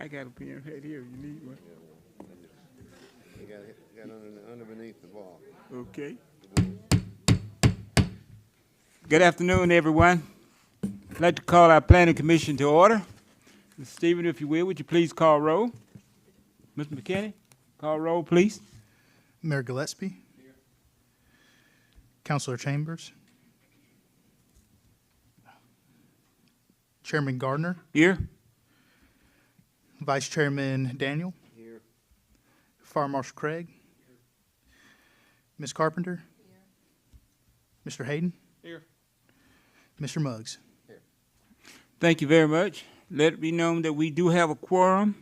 I got a pen right here. You need one? You got under beneath the wall. Okay. Good afternoon, everyone. I'd like to call our planning commission to order. Mr. Stephen, if you will, would you please call roll? Mr. McKinney, call roll, please. Mayor Gillespie. Councilor Chambers. Chairman Gardner. Here. Vice Chairman Daniel. Here. Fire Marshal Craig. Ms. Carpenter. Mr. Hayden. Here. Mr. Muggs. Thank you very much. Let it be known that we do have a quorum.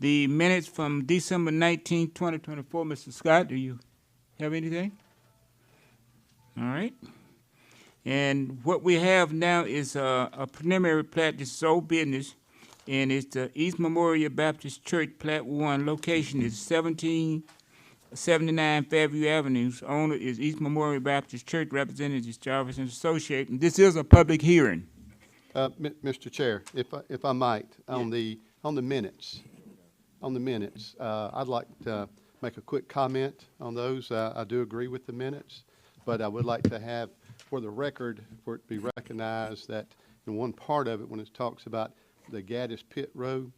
The minutes from December 19, 2024, Mr. Scott, do you have anything? All right. And what we have now is a preliminary plat. This is old business, and it's the East Memorial Baptist Church Plat 1. Location is 1779 Fairview Avenue. Owner is East Memorial Baptist Church. Representative is Jarvis and Associates. And this is a public hearing. Mr. Chair, if I might, on the minutes, I'd like to make a quick comment on those. I do agree with the minutes, but I would like to have, for the record, for it to be recognized that in one part of it, when it talks about the Gaddis Pit Road,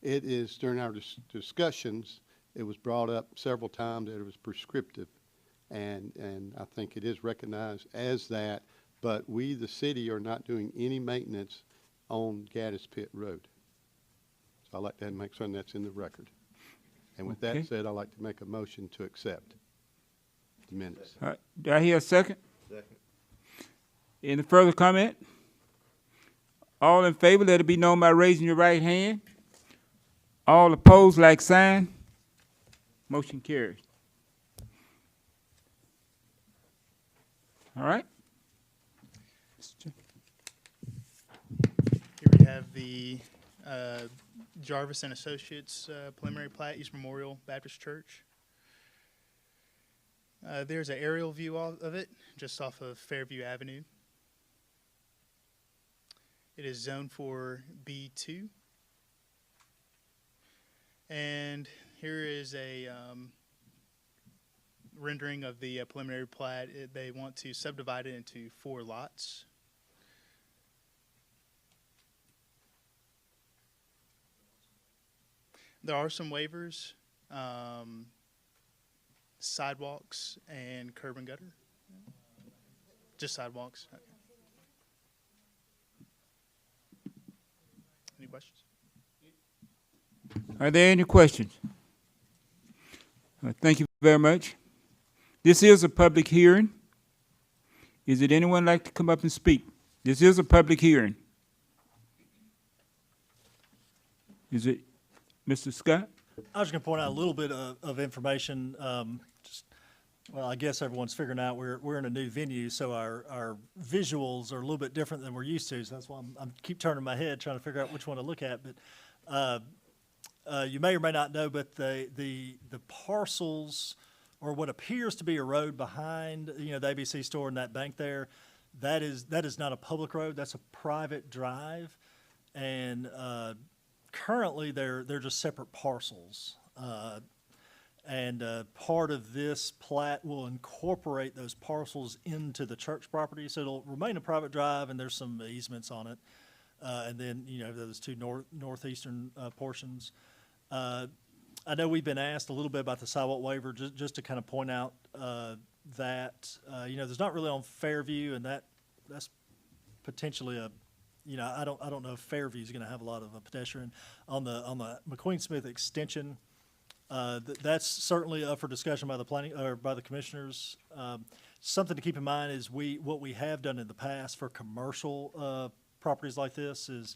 it is during our discussions, it was brought up several times that it was prescriptive, and I think it is recognized as that. But we, the city, are not doing any maintenance on Gaddis Pit Road. So I'd like to make sure that's in the record. And with Okay. that said, I'd like to make a motion to accept the minutes. All right. Do I hear a second? Second. Any further comment? All in favor, let it be known by raising your right hand. All opposed, like sign. Motion carries. All right. Here we have the Jarvis and Associates preliminary plat, East Memorial Baptist Church. There's an aerial view of it, just off of Fairview Avenue. It is zoned for B2. And here is a rendering of the preliminary plat. They want to subdivide it into 4 lots. There are some waivers, sidewalks and curb and gutter. Just sidewalks. Okay. Any questions? Are there any questions? Thank you very much. This is a public hearing. Is it anyone like to come up and speak? This is a public hearing. Is it Mr. Scott? I was going to point out a little bit of information. Well, I guess everyone's figuring out we're in a new venue, so our visuals are a little bit different than we're used to. So that's why I'm keep turning my head trying to figure out which one to look at. But you may or may not know, but the parcels, or what appears to be a road behind, the ABC store and that bank there, that is not a public road. That's a private drive, and currently they're just separate parcels. And part of this plat will incorporate those parcels into the church property, so it'll remain a private drive, and there's some easements on it. And then, those 2 northeastern portions. I know we've been asked a little bit about the sidewalk waiver, just to kind of point out that, there's not really on Fairview, and that's potentially I don't know if Fairview is going to have a lot of pedestrian. On the McQueen Smith extension, that's certainly up for discussion by the planning or by the commissioners. Something to keep in mind is what we have done in the past for commercial properties like this is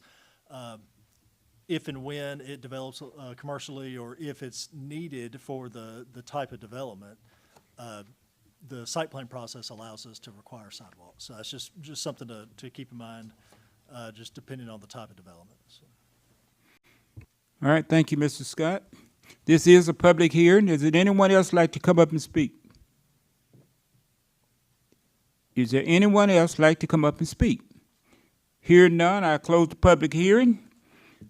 if and when it develops commercially, or if it's needed for the type of development, the site plan process allows us to require sidewalks. So it's just something to keep in mind, just depending on the type of development. So. All right, thank you, Mr. Scott. This is a public hearing. Is there anyone else like to come up and speak? Is there anyone else like to come up and speak? Hearing none, I close the public hearing.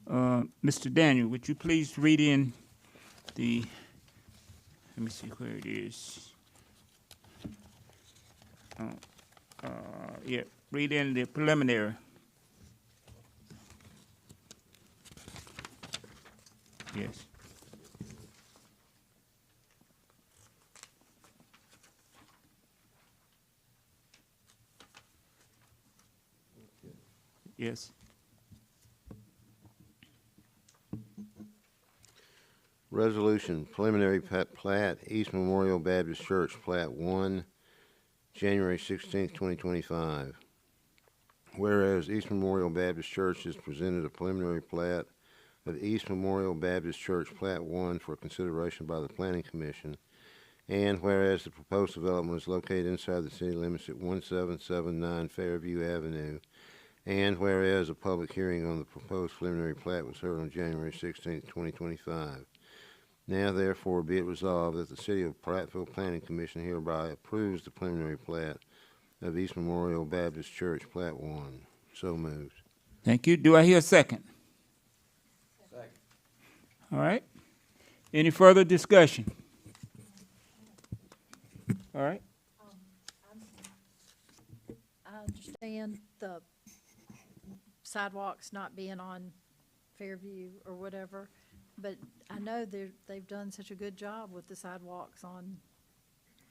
Mr. Daniel, would you please read in the, let me see where it is. Yeah, read in the preliminary. Yes. Yes. Resolution preliminary plat, East Memorial Baptist Church, Plat 1, January 16th, 2025. Whereas East Memorial Baptist Church has presented a preliminary plat of East Memorial Baptist Church, Plat 1, for consideration by the Planning Commission, and whereas the proposed development is located inside the city limits at 1779 Fairview Avenue, and whereas a public hearing on the proposed preliminary plat was held on January 16th, 2025. Now therefore be it resolved that the City of Prattville Planning Commission hereby approves the preliminary plat of East Memorial Baptist Church, Plat 1. So moved. Thank you. Do I hear a second? Second. All right. Any further discussion? All right. I understand the sidewalks not being on Fairview or whatever, but I know they've done such a good job with the sidewalks on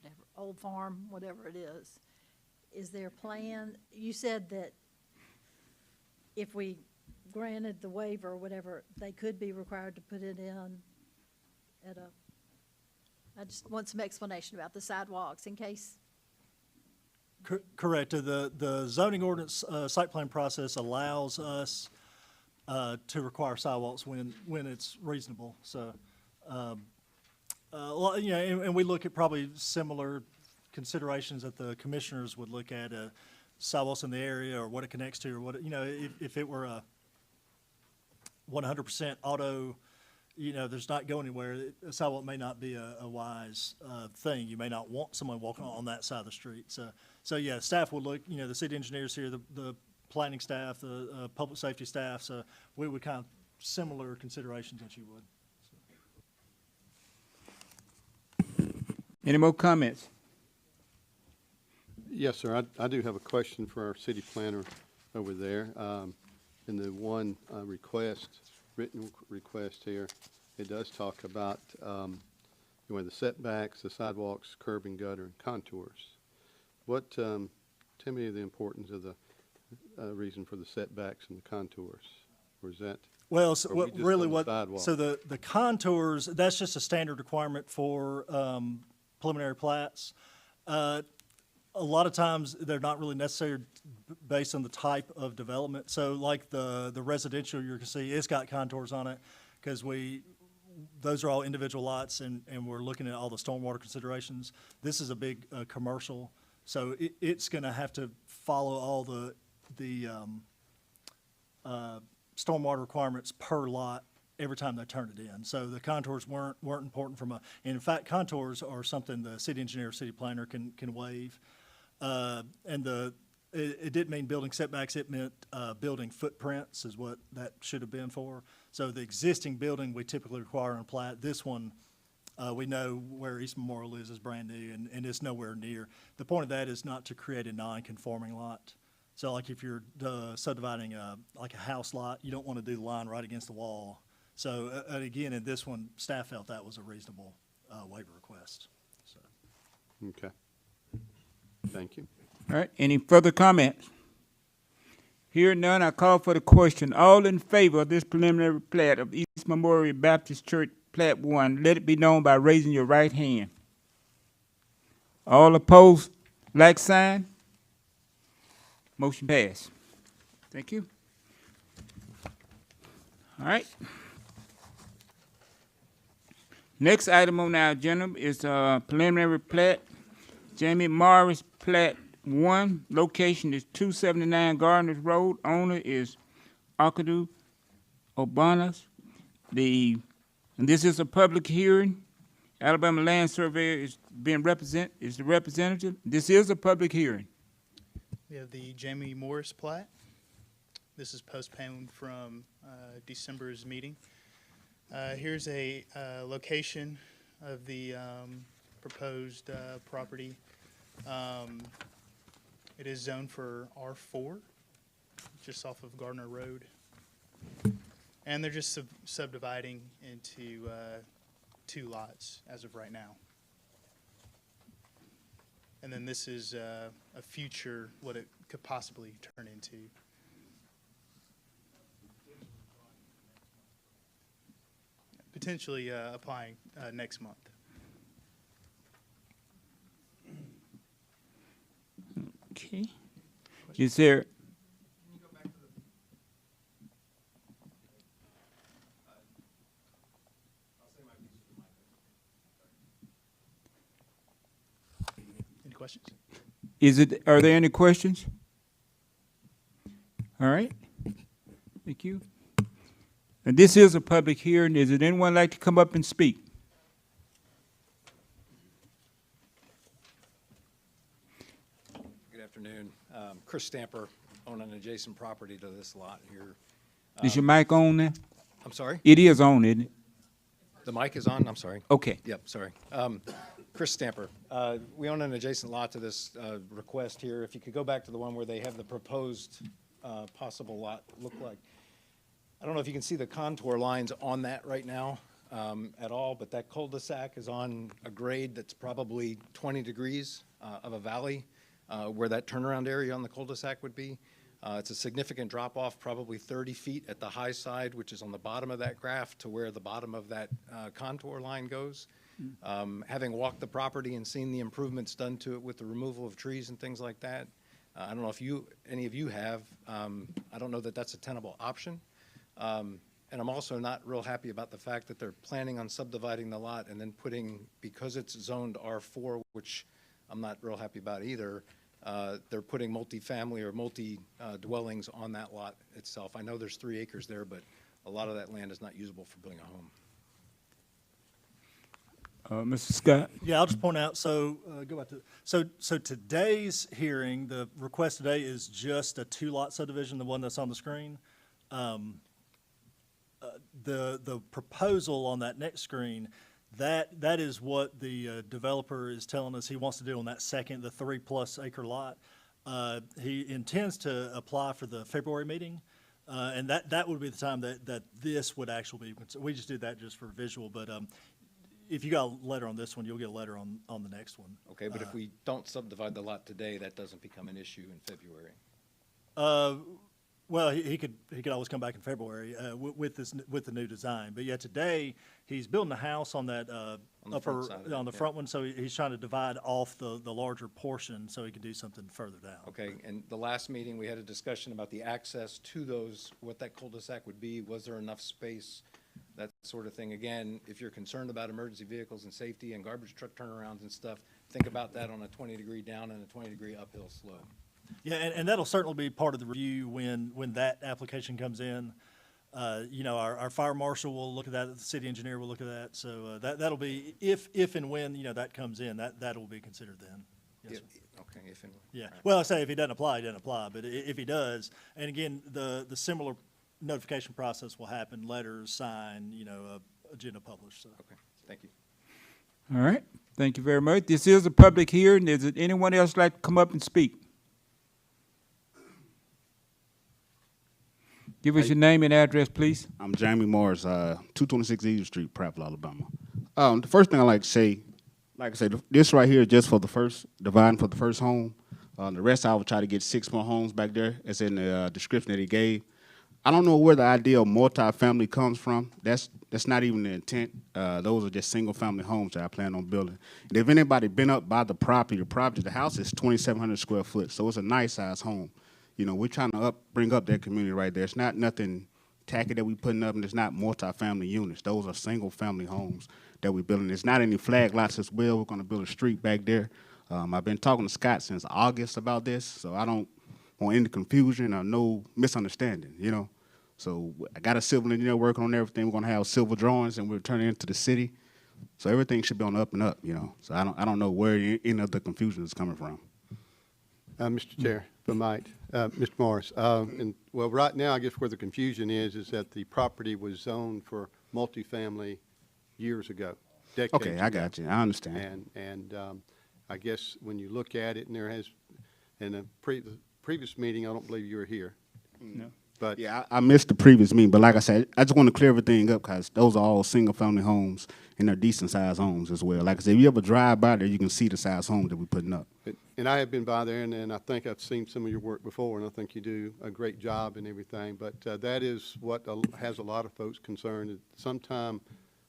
whatever, Old Farm, whatever it is. Is there a plan? You said that if we granted the waiver or whatever, they could be required to put it in at a, I just want some explanation about the sidewalks in case. Correct. The zoning ordinance site plan process allows us to require sidewalks when it's reasonable. So, and we look at probably similar considerations that the commissioners would look at, sidewalks in the area or what it connects to, or what, if it were a 100% auto, there's not going anywhere, a sidewalk may not be a wise thing. You may not want someone walking on that side of the street. So yeah, staff will look, the city engineers here, the planning staff, the public safety staff, so we would kind of similar considerations that you would. Any more comments? Yes, sir. I do have a question for our city planner over there. In the one written request here, it does talk about the setbacks, the sidewalks, curb and gutter, and contours. What, tell me the importance of the reason for the setbacks and the contours, or is that? Well, so Or we what, just really on the what, sidewalk? so the contours, that's just a standard requirement for preliminary plats. A lot of times, they're not really necessary based on the type of development. So like the residential you can see, it's got contours on it, because those are all individual lots, and we're looking at all the stormwater considerations. This is a big commercial, so it's gonna have to follow all the stormwater requirements per lot every time they turn it in. So the contours weren't important and in fact, contours are something the city engineer or city planner can waive. It didn't mean building setbacks, it meant building footprints is what that should have been for. So the existing building we typically require on plat. This one, we know where East Memorial is brand new and it's nowhere near. The point of that is not to create a non-conforming lot. So like if you're subdividing like a house lot, you don't want to do the line right against the wall. So again, in this one, staff felt that was a reasonable waiver request. So. Okay. Thank you. All right. Any further comments? Hearing none, I call for the question. All in favor of this preliminary plat of East Memorial Baptist Church, Plat 1, let it be known by raising your right hand. All opposed, like sign. Motion passed. Thank you. All right. Next item on our agenda is preliminary plat, Jamie Morris, Plat 1. Location is 279 Gardner's Road. Owner is Arkadu Obanas. And this is a public hearing. Alabama Land Surveyor is the representative. This is a public hearing. We have the Jamie Morris plat. This is postponed from December's meeting. Here's a location of the proposed property. It is zoned for R4, just off of Gardner Road. And they're just subdividing into 2 lots as of right now. And then this is a future, what it could possibly turn into. Potentially applying next month. Okay. Is there, Any questions? are there any questions? All right. Thank you. And this is a public hearing. Is it anyone like to come up and speak? Good afternoon. Chris Stamper, on an adjacent property to this lot here. Is your mic on there? I'm sorry? It is on, isn't it? The mic is on? I'm sorry. Okay. Yep, sorry. Chris Stamper. We own an adjacent lot to this request here. If you could go back to the one where they have the proposed possible lot look like. I don't know if you can see the contour lines on that right now at all, but that cul-de-sac is on a grade that's probably 20 degrees of a valley where that turnaround area on the cul-de-sac would be. It's a significant drop-off, probably 30 feet at the high side, which is on the bottom of that graph, to where the bottom of that contour line goes. Having walked the property and seen the improvements done to it with the removal of trees and things like that, I don't know if any of you have. I don't know that that's a tenable option. And I'm also not real happy about the fact that they're planning on subdividing the lot and then putting, because it's zoned R4, which I'm not real happy about either, they're putting multifamily or multi-dwellings on that lot itself. I know there's 3 acres there, but a lot of that land is not usable for building a home. Mr. Scott? Yeah, I'll just point out, so, go back to, so today's hearing, the request today is just a 2-lot subdivision, the one that's on the screen. The proposal on that next screen, that is what the developer is telling us he wants to do on that second, the 3+ acre lot. He intends to apply for the February meeting, and that would be the time that this would actually be, we just did that just for visual, but if you got a letter on this one, you'll get a letter on the next one. Okay, but if we don't subdivide the lot today, that doesn't become an issue in February. Well, he could always come back in February with the new design. But yeah, today he's building a house on that the front side of it, on the yeah. front one. So he's trying to divide off the larger portion so he can do something further down. Okay, and the last meeting, we had a discussion about the access to those, what that cul-de-sac would be. Was there enough space? That sort of thing. Again, if you're concerned about emergency vehicles and safety and garbage truck turnarounds and stuff, think about that on a 20-degree down and a 20-degree uphill slope. Yeah, and that'll certainly be part of the review when that application comes in. You know, our fire marshal will look at that, the city engineer will look at that. So that'll be, if and when, you know, that comes in, that will be considered then. Yes, sir. Okay, if and when. Yeah, All right. well, I say if he doesn't apply, he doesn't apply, but if he does, and again, the similar notification process will happen, letters signed, you know, agenda published, so. Okay, thank you. All right. Thank you very much. This is a public hearing. Is it anyone else like to come up and speak? Give us your name and address, please. I'm Jamie Morris, 226 Eagle Street, Prattville, Alabama. The first thing I like to say, this right here is just for the first, dividing for the first home. The rest I will try to get 6 more homes back there. It's in the description that he gave. I don't know where the idea of multifamily comes from. That's not even the intent. Those are just single-family homes that I plan on building. And if anybody been up by the property, the house is 2,700 square foot, so it's a nice-sized home. You know, we're trying to bring up that community right there. It's not nothing tacky that we putting up, and it's not multifamily units. Those are single-family homes that we're building. It's not any flag lots as well. We're going to build a street back there. I've been talking to Scott since August about this, so I don't want any confusion or no misunderstanding, you know. So I got a civil engineer working on everything. We're going to have civil drawings, and we're turning it into the city. So everything should be on the up and up, you know. So I don't know where any of the confusion is coming from. Mr. Chair, if I might, Mr. Morris, and, well, right now, I guess where the confusion is that the property was zoned for multifamily years ago, decades Okay, I ago. got you. I understand. And I guess when you look at it, and there has, in the previous meeting, I don't believe you were here. No. But Yeah, I missed the previous meeting, but like I said, I just want to clear everything up because those are all single-family homes and they're decent-sized homes as well. Like I said, if you ever drive by there, you can see the size homes that we're putting up. And I have been by there, and I think I've seen some of your work before, and I think you do a great job and everything. But that is what has a lot of folks concerned. Some time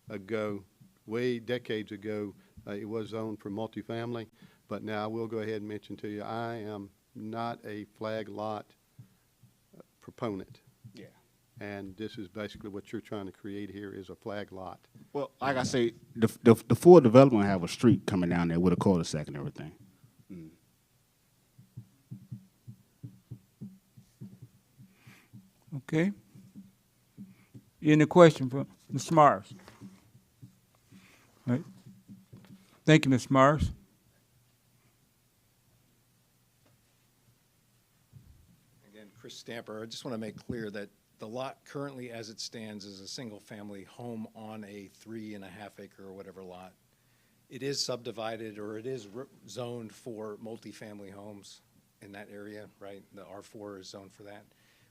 ago, way decades ago, it was zoned for multifamily. But now I will go ahead and mention to you, I am not a flag lot proponent. Yeah. And this is basically what you're trying to create here is a flag lot. Well, like I say, the full development will have a street coming down there with a cul-de-sac and everything. Okay. Any question for Mr. Morris? All right. Thank you, Ms. Morris. Again, Chris Stamper, I just want to make clear that the lot currently as it stands is a single-family home on a 3.5 acre or whatever lot. It is subdivided, or it is zoned for multifamily homes in that area, right? The R4 is zoned for that.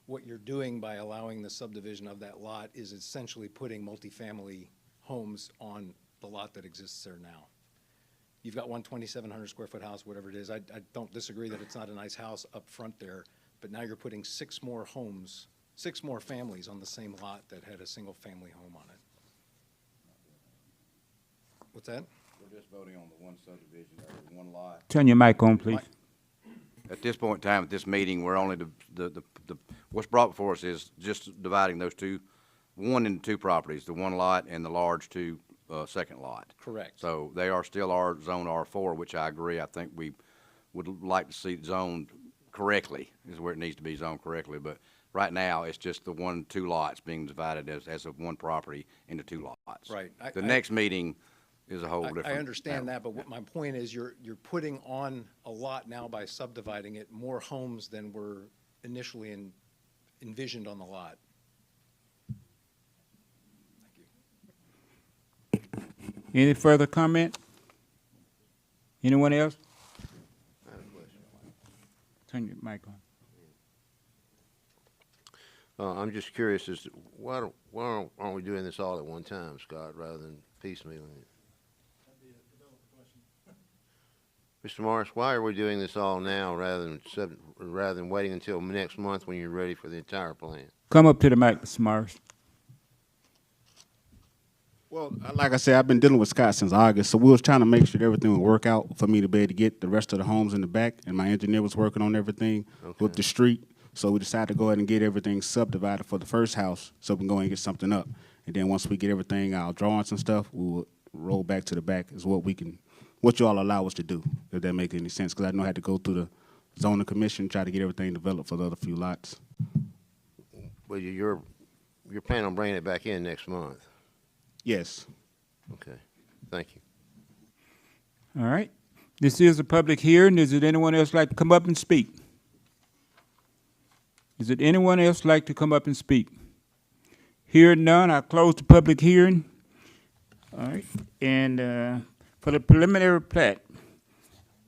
What you're doing by allowing the subdivision of that lot is essentially putting multifamily homes on the lot that exists there now. You've got one 2,700 square foot house, whatever it is. I don't disagree that it's not a nice house up front there, but now you're putting 6 more homes, 6 more families on the same lot that had a single family home on it. What's that? We're just voting on the one subdivision or one lot. Turn your mic on, please. At this point in time, at this meeting, we're only what's brought before us is just dividing those two, one into 2 properties, the one lot and the large 2 second lot. Correct. So they are still our zone R4, which I agree. I think we would like to see it zoned correctly, is where it needs to be zoned correctly. But right now, it's just the 2 lots being divided as of one property into 2 lots. Right. The next meeting is a whole different. I understand that, but what my point is, you're putting on a lot now by subdividing it, more homes than were initially envisioned on the lot. Any further comment? Anyone else? I have a question. Turn your mic on. I'm just curious as to why aren't we doing this all at one time, Scott, rather than piecemealing it? Mr. Morris, why are we doing this all now rather than waiting until next month when you're ready for the entire plan? Come up to the mic, Mr. Morris. Well, like I said, I've been dealing with Scott since August, so we was trying to make sure everything would work out for me to be able to get the rest of the homes in the back, and my engineer was working on everything with the street. So we decided to go ahead and get everything subdivided for the first house so we can go and get something up. And then once we get everything, our drawings and stuff, we will roll back to the back is what you all allow us to do, if that makes any sense. Because I know I had to go through the zoning commission, try to get everything developed for the other few lots. Well, you're planning on bringing it back in next month. Yes. Okay, thank you. All right. This is a public hearing. Is it anyone else like to come up and speak? Is it anyone else like to come up and speak? Hearing none, I close the public hearing. All right. And for the preliminary plat,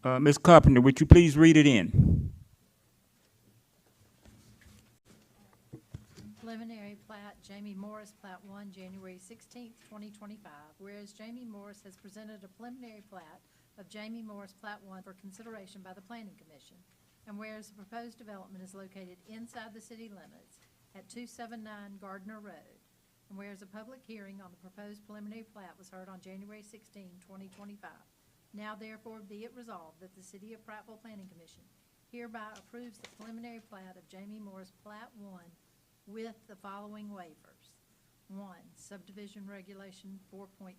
Ms. Carpenter, would you please read it in? Preliminary plat, Jamie Morris, Plat 1, January 16th, 2025. Whereas Jamie Morris has presented a preliminary plat of Jamie Morris, Plat 1 for consideration by the Planning Commission. And whereas the proposed development is located inside the city limits at 279 Gardner Road. And whereas a public hearing on the proposed preliminary plat was heard on January 16, 2025. Now therefore be it resolved that the City of Prattville Planning Commission hereby approves the preliminary plat of Jamie Morris, Plat 1 with the following waivers. 1, subdivision regulation 4.3,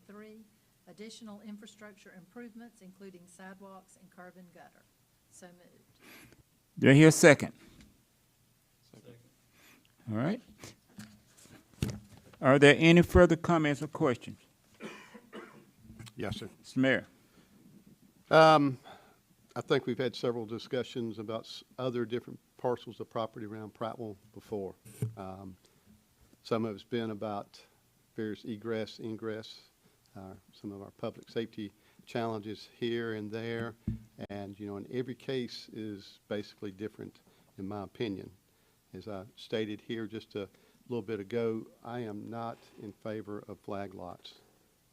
additional infrastructure improvements, including sidewalks and curb and gutter. So moved. Do I hear a second? Second. All right. Are there any further comments or questions? Yes, sir. Mr. Mayor. I think we've had several discussions about other different parcels of property around Prattville before. Some of it's been about various egress, ingress, some of our public safety challenges here and there. And, you know, and every case is basically different, in my opinion. As I stated here just a little bit ago, I am not in favor of flag lots.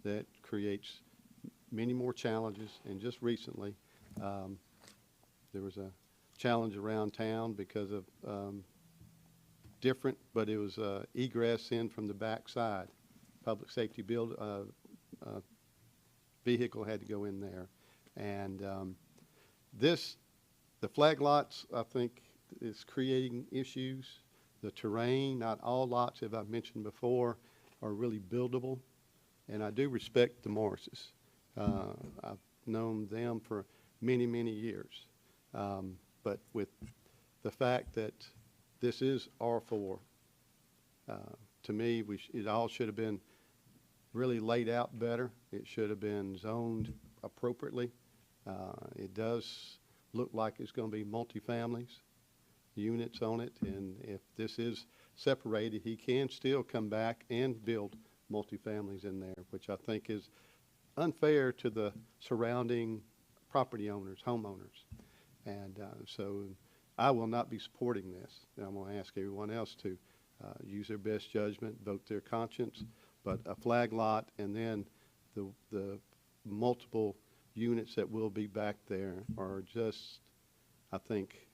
That creates many more challenges. And just recently, there was a challenge around town because of different, but it was egress in from the back side. Public safety vehicle had to go in there. And the flag lots, I think, is creating issues. The terrain, not all lots, as I've mentioned before, are really buildable. And I do respect the Morrises. I've known them for many, many years. But with the fact that this is R4, to me, it all should have been really laid out better. It should have been zoned appropriately. It does look like it's going to be multifamilies, units on it, and if this is separated, he can still come back and build multifamilies in there, which I think is unfair to the surrounding property owners, homeowners. And so I will not be supporting this. And I'm going to ask everyone else to use their best judgment, vote their conscience, but a flag lot and then the multiple units that will be back there are just, I think,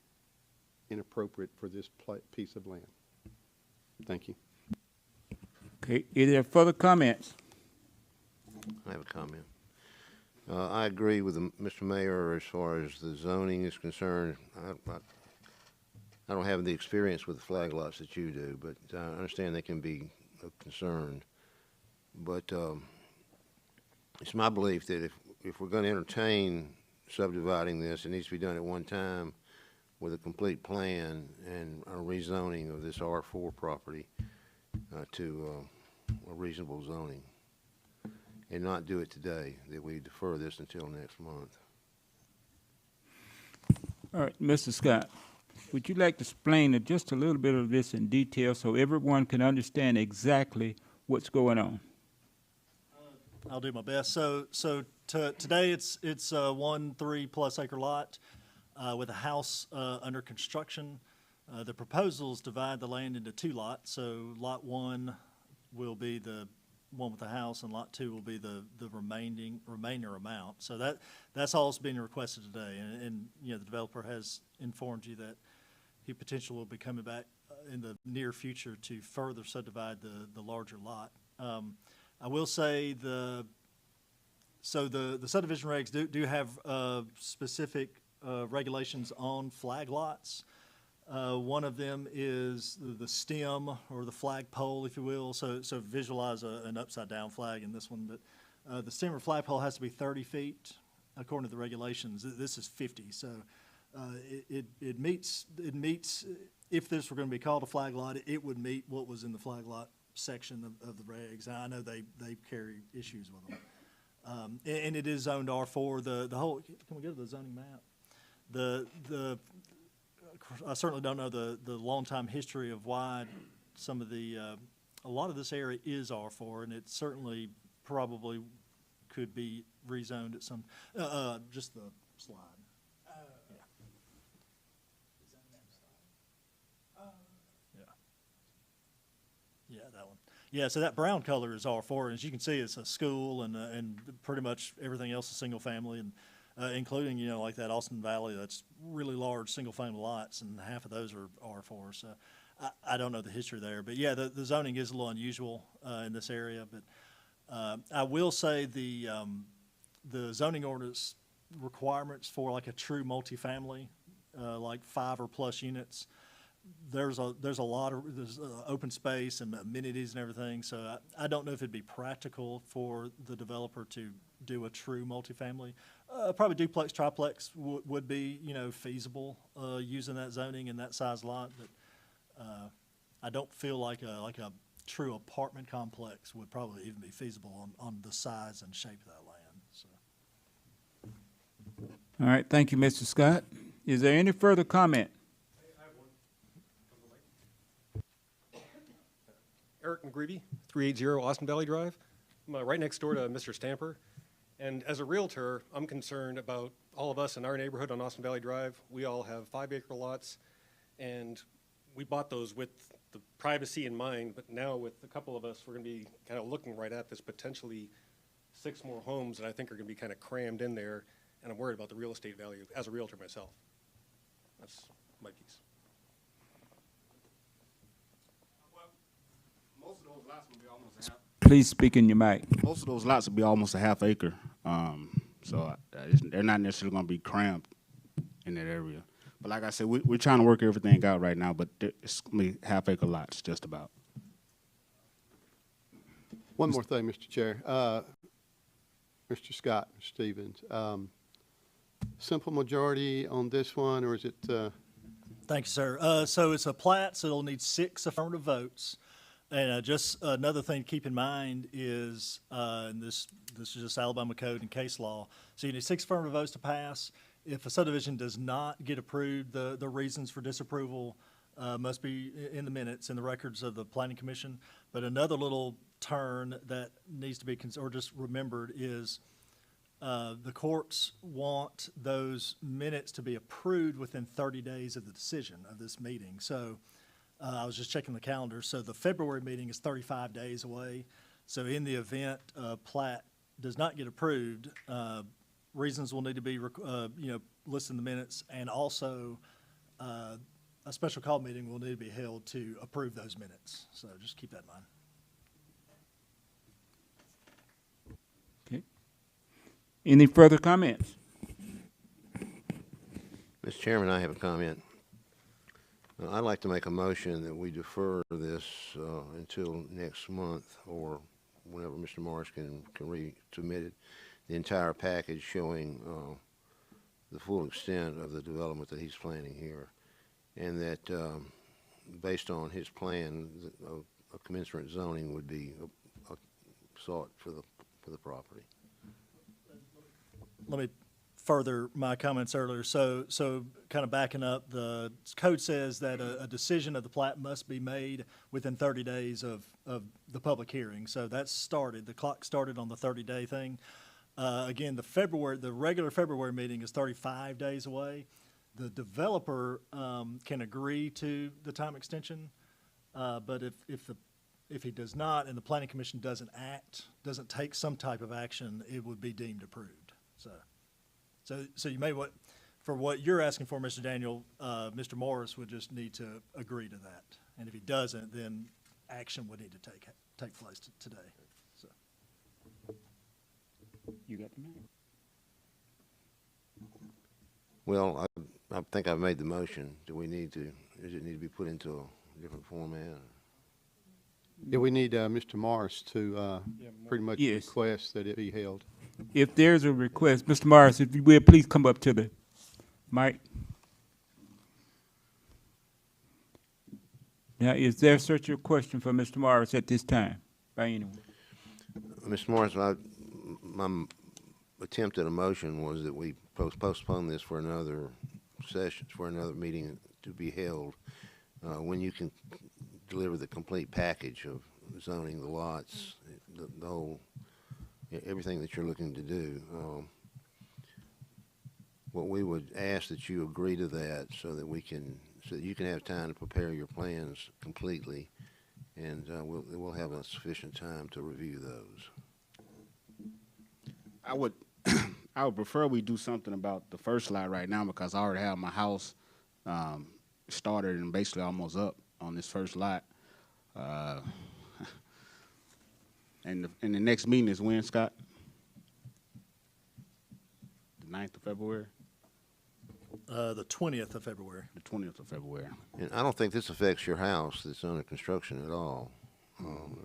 inappropriate for this piece of land. Thank you. Okay, is there further comments? I have a comment. I agree with Mr. Mayor as far as the zoning is concerned. I don't have the experience with the flag lots that you do, but I understand they can be of concern. But it's my belief that if we're going to entertain subdividing this, it needs to be done at one time with a complete plan and a rezoning of this R4 property to a reasonable zoning, and not do it today, that we defer this until next month. All right, Mr. Scott, would you like to explain just a little bit of this in detail so everyone can understand exactly what's going on? I'll do my best. So today it's a 1 3+ acre lot with a house under construction. The proposals divide the land into 2 lots. So lot 1 will be the one with the house, and lot 2 will be the remainder amount. So that's all that's being requested today. And you know, the developer has informed you that he potentially will be coming back in the near future to further subdivide the larger lot. I will say the subdivision regs do have specific regulations on flag lots. One of them is the stem or the flagpole, if you will. So visualize an upside down flag in this one, but the stem or flagpole has to be 30 feet according to the regulations. This is 50, so it meets. If this were going to be called a flag lot, it would meet what was in the flag lot section of the regs. I know they carry issues with them, and it is zoned R4. The whole. Can we go to the zoning map? I certainly don't know the long-time history of why some of a lot of this area is R4, and it certainly probably could be rezoned at some, just the slide. Yeah, that one. Yeah, so that brown color is R4, and as you can see, it's a school and pretty much everything else is single family, and including, you know, like that Austin Valley, that's really large single-family lots, and half of those are R4. So I don't know the history there. But, yeah, the zoning is a little unusual in this area. But I will say the zoning ordinance requirements for, like, a true multifamily, like 5 or plus units, there's a lot of open space and amenities and everything. So I don't know if it'd be practical for the developer to do a true multifamily. Probably duplex, triplex would be, you know, feasible using that zoning and that size lot. But I don't feel like a true apartment complex would probably even be feasible on the size and shape of that land. So. All right, thank you, Mr. Scott. Is there any further comment? Eric McGreevy, 380 Austin Valley Drive. I'm right next door to Mr. Stamper. And as a Realtor, I'm concerned about all of us in our neighborhood on Austin Valley Drive. We all have 5-acre lots, and we bought those with the privacy in mind, but now with a couple of us, we're going to be kind of looking right at this potentially 6 more homes that I think are going to be kind of crammed in there, and I'm worried about the real estate value as a Realtor myself. That's my piece. Most of those lots will be almost a half. Please speak in your mic. Most of those lots will be almost a half acre, so they're not necessarily going to be cramped in that area. But like I said, we're trying to work everything out right now, but it's going to be half acre lots, just about. One more thing, Mr. Chair. Mr. Scott, Mr. Stevens, simple majority on this one, or is it, Thank you, sir. So it's a plat, so it'll need 6 affirmative votes. And just another thing to keep in mind is, and this is just Alabama code and case law. So you need 6 affirmative votes to pass. If a subdivision does not get approved, the reasons for disapproval must be in the minutes, in the records of the planning commission. But another little turn that needs to be or just remembered is the courts want those minutes to be approved within 30 days of the decision of this meeting. So I was just checking the calendar. So the February meeting is 35 days away. So in the event plat does not get approved, reasons will need to be, listed in the minutes, and also a special call meeting will need to be held to approve those minutes. So just keep that in mind. Okay. Any further comments? Mr. Chairman, I have a comment. I'd like to make a motion that we defer this until next month, or whenever Mr. Morris can resubmit it, the entire package showing the full extent of the development that he's planning here, and that based on his plan, a commensurate zoning would be sought for the property. Let me further my comments earlier. So kind of backing up, the code says that a decision of the plat must be made within 30 days of the public hearing. So that's started. The clock started on the 30-day thing. Again, the regular February meeting is 35 days away. The developer can agree to the time extension, but if he does not and the planning commission doesn't take some type of action, it would be deemed approved. So you may for what you're asking for, Mr. Daniel, Mr. Morris would just need to agree to that. And if he doesn't, then action would need to take place today. So. You got the mic. Well, I think I've made the motion. Does it need to be put into a different format? yeah, we need Mr. Morris to pretty much Yes. request that it be held. If there's a request, Mr. Morris, if you will, please come up to the mic. Now, is there such a question for Mr. Morris at this time by anyone? Mr. Morris, my attempt at a motion was that we postpone this for another session, for another meeting to be held, when you can deliver the complete package of zoning, the lots, the whole, everything that you're looking to do. What we would ask that you agree to that so that you can have time to prepare your plans completely, and we'll have a sufficient time to review those. I would prefer we do something about the first lot right now, because I already have my house started and basically almost up on this first lot. And the next meeting is when, Scott? The 9th of February? The 20th of February. The 20th of February. And I don't think this affects your house that's under construction at all.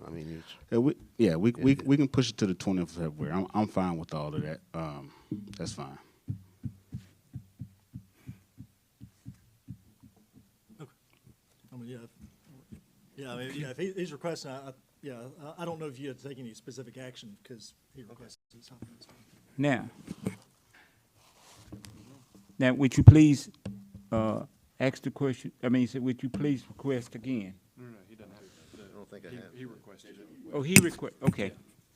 I mean, We can push it to the 20th of February. I'm fine with all of that. That's fine. I mean, if he's requesting, I don't know if you had to take any specific action because he requested something. Now, Now, would you please, ask the question, would you please request again? I don't think I have. He requested it. Oh, he okay.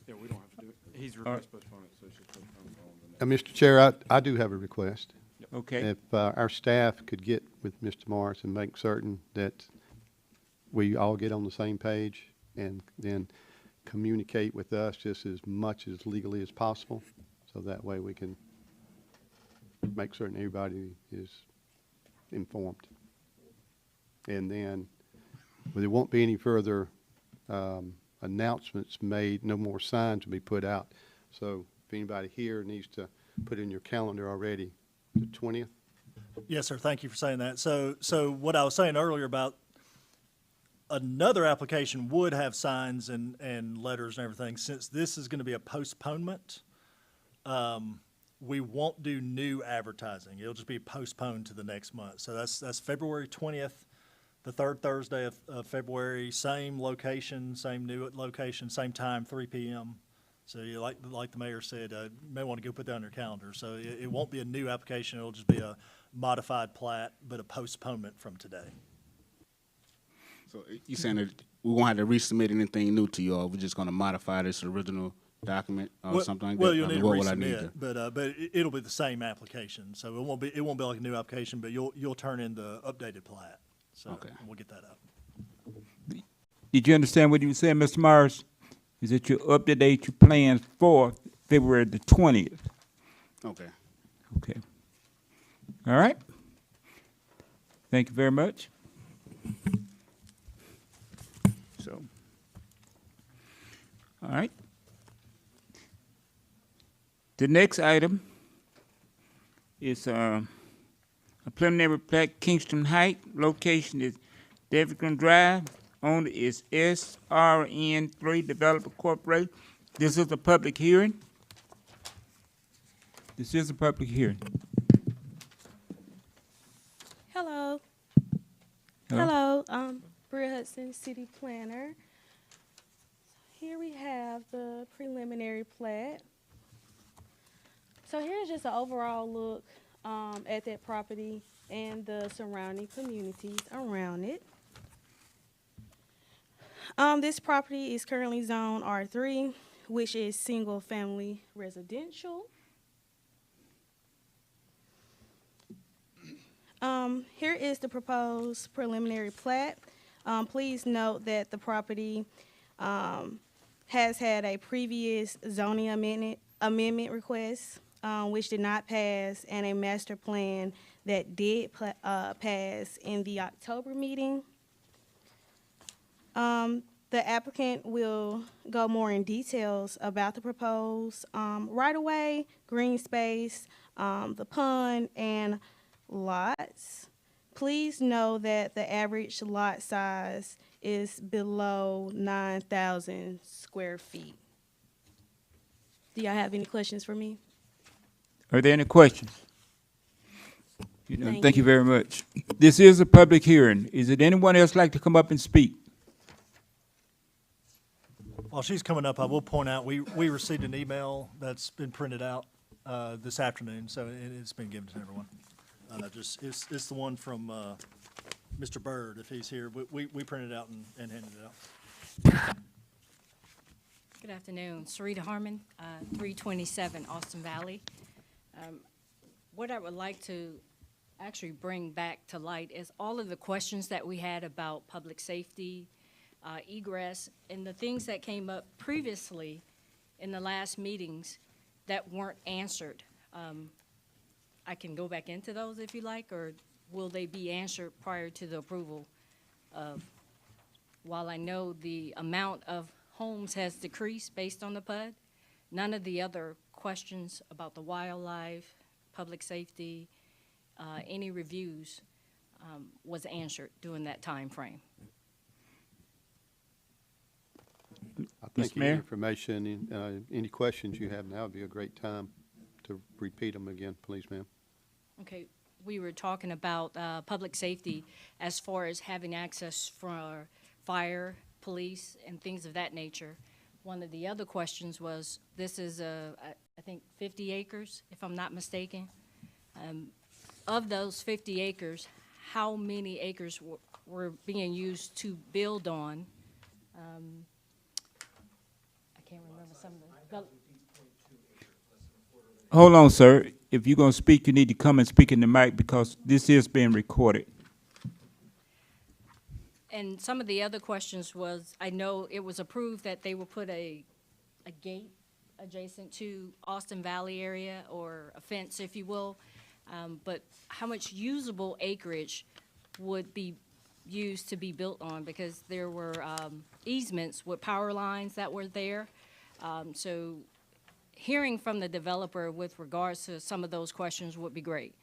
Yeah, we don't have to do it. He's requested postponement, so it's just postponed on the Mr. Chair, I do have a request. Okay, If our staff could get with Mr. Morris and make certain that we all get on the same page and then communicate with us just as much as legally as possible, so that way we can make certain everybody is informed. And then, well, there won't be any further announcements made, no more signs will be put out. So if anybody here needs to put in your calendar already, the 20th. Yes, sir. Thank you for saying that. So what I was saying earlier about another application would have signs and letters and everything. Since this is going to be a postponement, we won't do new advertising. It'll just be postponed to the next month. So that's February 20th, the third Thursday of February, same location, same new location, same time, 3 p.m. So you, like the mayor said, you may want to go put that on your calendar. So it won't be a new application. It'll just be a modified plat, but a postponement from today. So you saying that we won't have to resubmit anything new to you all? We're just going to modify this original document or Well- something like well, that? you'll need to What would I need resubmit, but it'll be the same application. So it won't be like a new application, but you'll turn in the updated plat. So Okay. we'll get that up. did you understand what you were saying, Mr. Morris? Is that you update your plans for February the 20th? Okay. Okay. All right. Thank you very much. So, all right. The next item is a preliminary plat, Kingston Heights. Location is Davidson Drive. Owner is SRN3 Developer Corporation. This is a public hearing. This is a public hearing. Hello. Hello. Hello. Bria Hudson, City Planner. Here we have the preliminary plat. So here's just an overall look at that property and the surrounding communities around it. This property is currently zoned R3, which is single-family residential. Here is the proposed preliminary plat. Please note that the property has had a previous zoning amendment request, which did not pass, and a master plan that did pass in the October meeting. The applicant will go more in details about the proposed right-of-way, green space, the pond, and lots. Please know that the average lot size is below 9,000 square feet. Do y'all have any questions for me? Are there any questions? Thank Thank you you. very much. This is a public hearing. Is it anyone else like to come up and speak? While she's coming up, I will point out, we received an email that's been printed out this afternoon, so it's been given to everyone. It's the one from Mr. Byrd, if he's here. We printed it out and handed it out. Good afternoon, Sarita Harmon, 327 Austin Valley. What I would like to actually bring back to light is all of the questions that we had about public safety, egress, and the things that came up previously in the last meetings that weren't answered. I can go back into those if you like, or will they be answered prior to the approval of, while I know the amount of homes has decreased based on the PUD, none of the other questions about the wildlife, public safety, any reviews was answered during that time frame. I think Mayor? any information, any questions you have now would be a great time to repeat them again, please, ma'am. Okay, we were talking about public safety as far as having access for fire, police, and things of that nature. One of the other questions was, this is, I think, 50 acres, if I'm not mistaken. of those 50 acres, how many acres were being used to build on? I can't remember some of the. Hold on, sir. If you're gonna speak, you need to come and speak in the mic because this is being recorded. And some of the other questions was, I know it was approved that they will put a gate adjacent to Austin Valley area, or a fence, if you will. But how much usable acreage would be used to be built on? Because there were easements with power lines that were there. So hearing from the developer with regards to some of those questions would be great.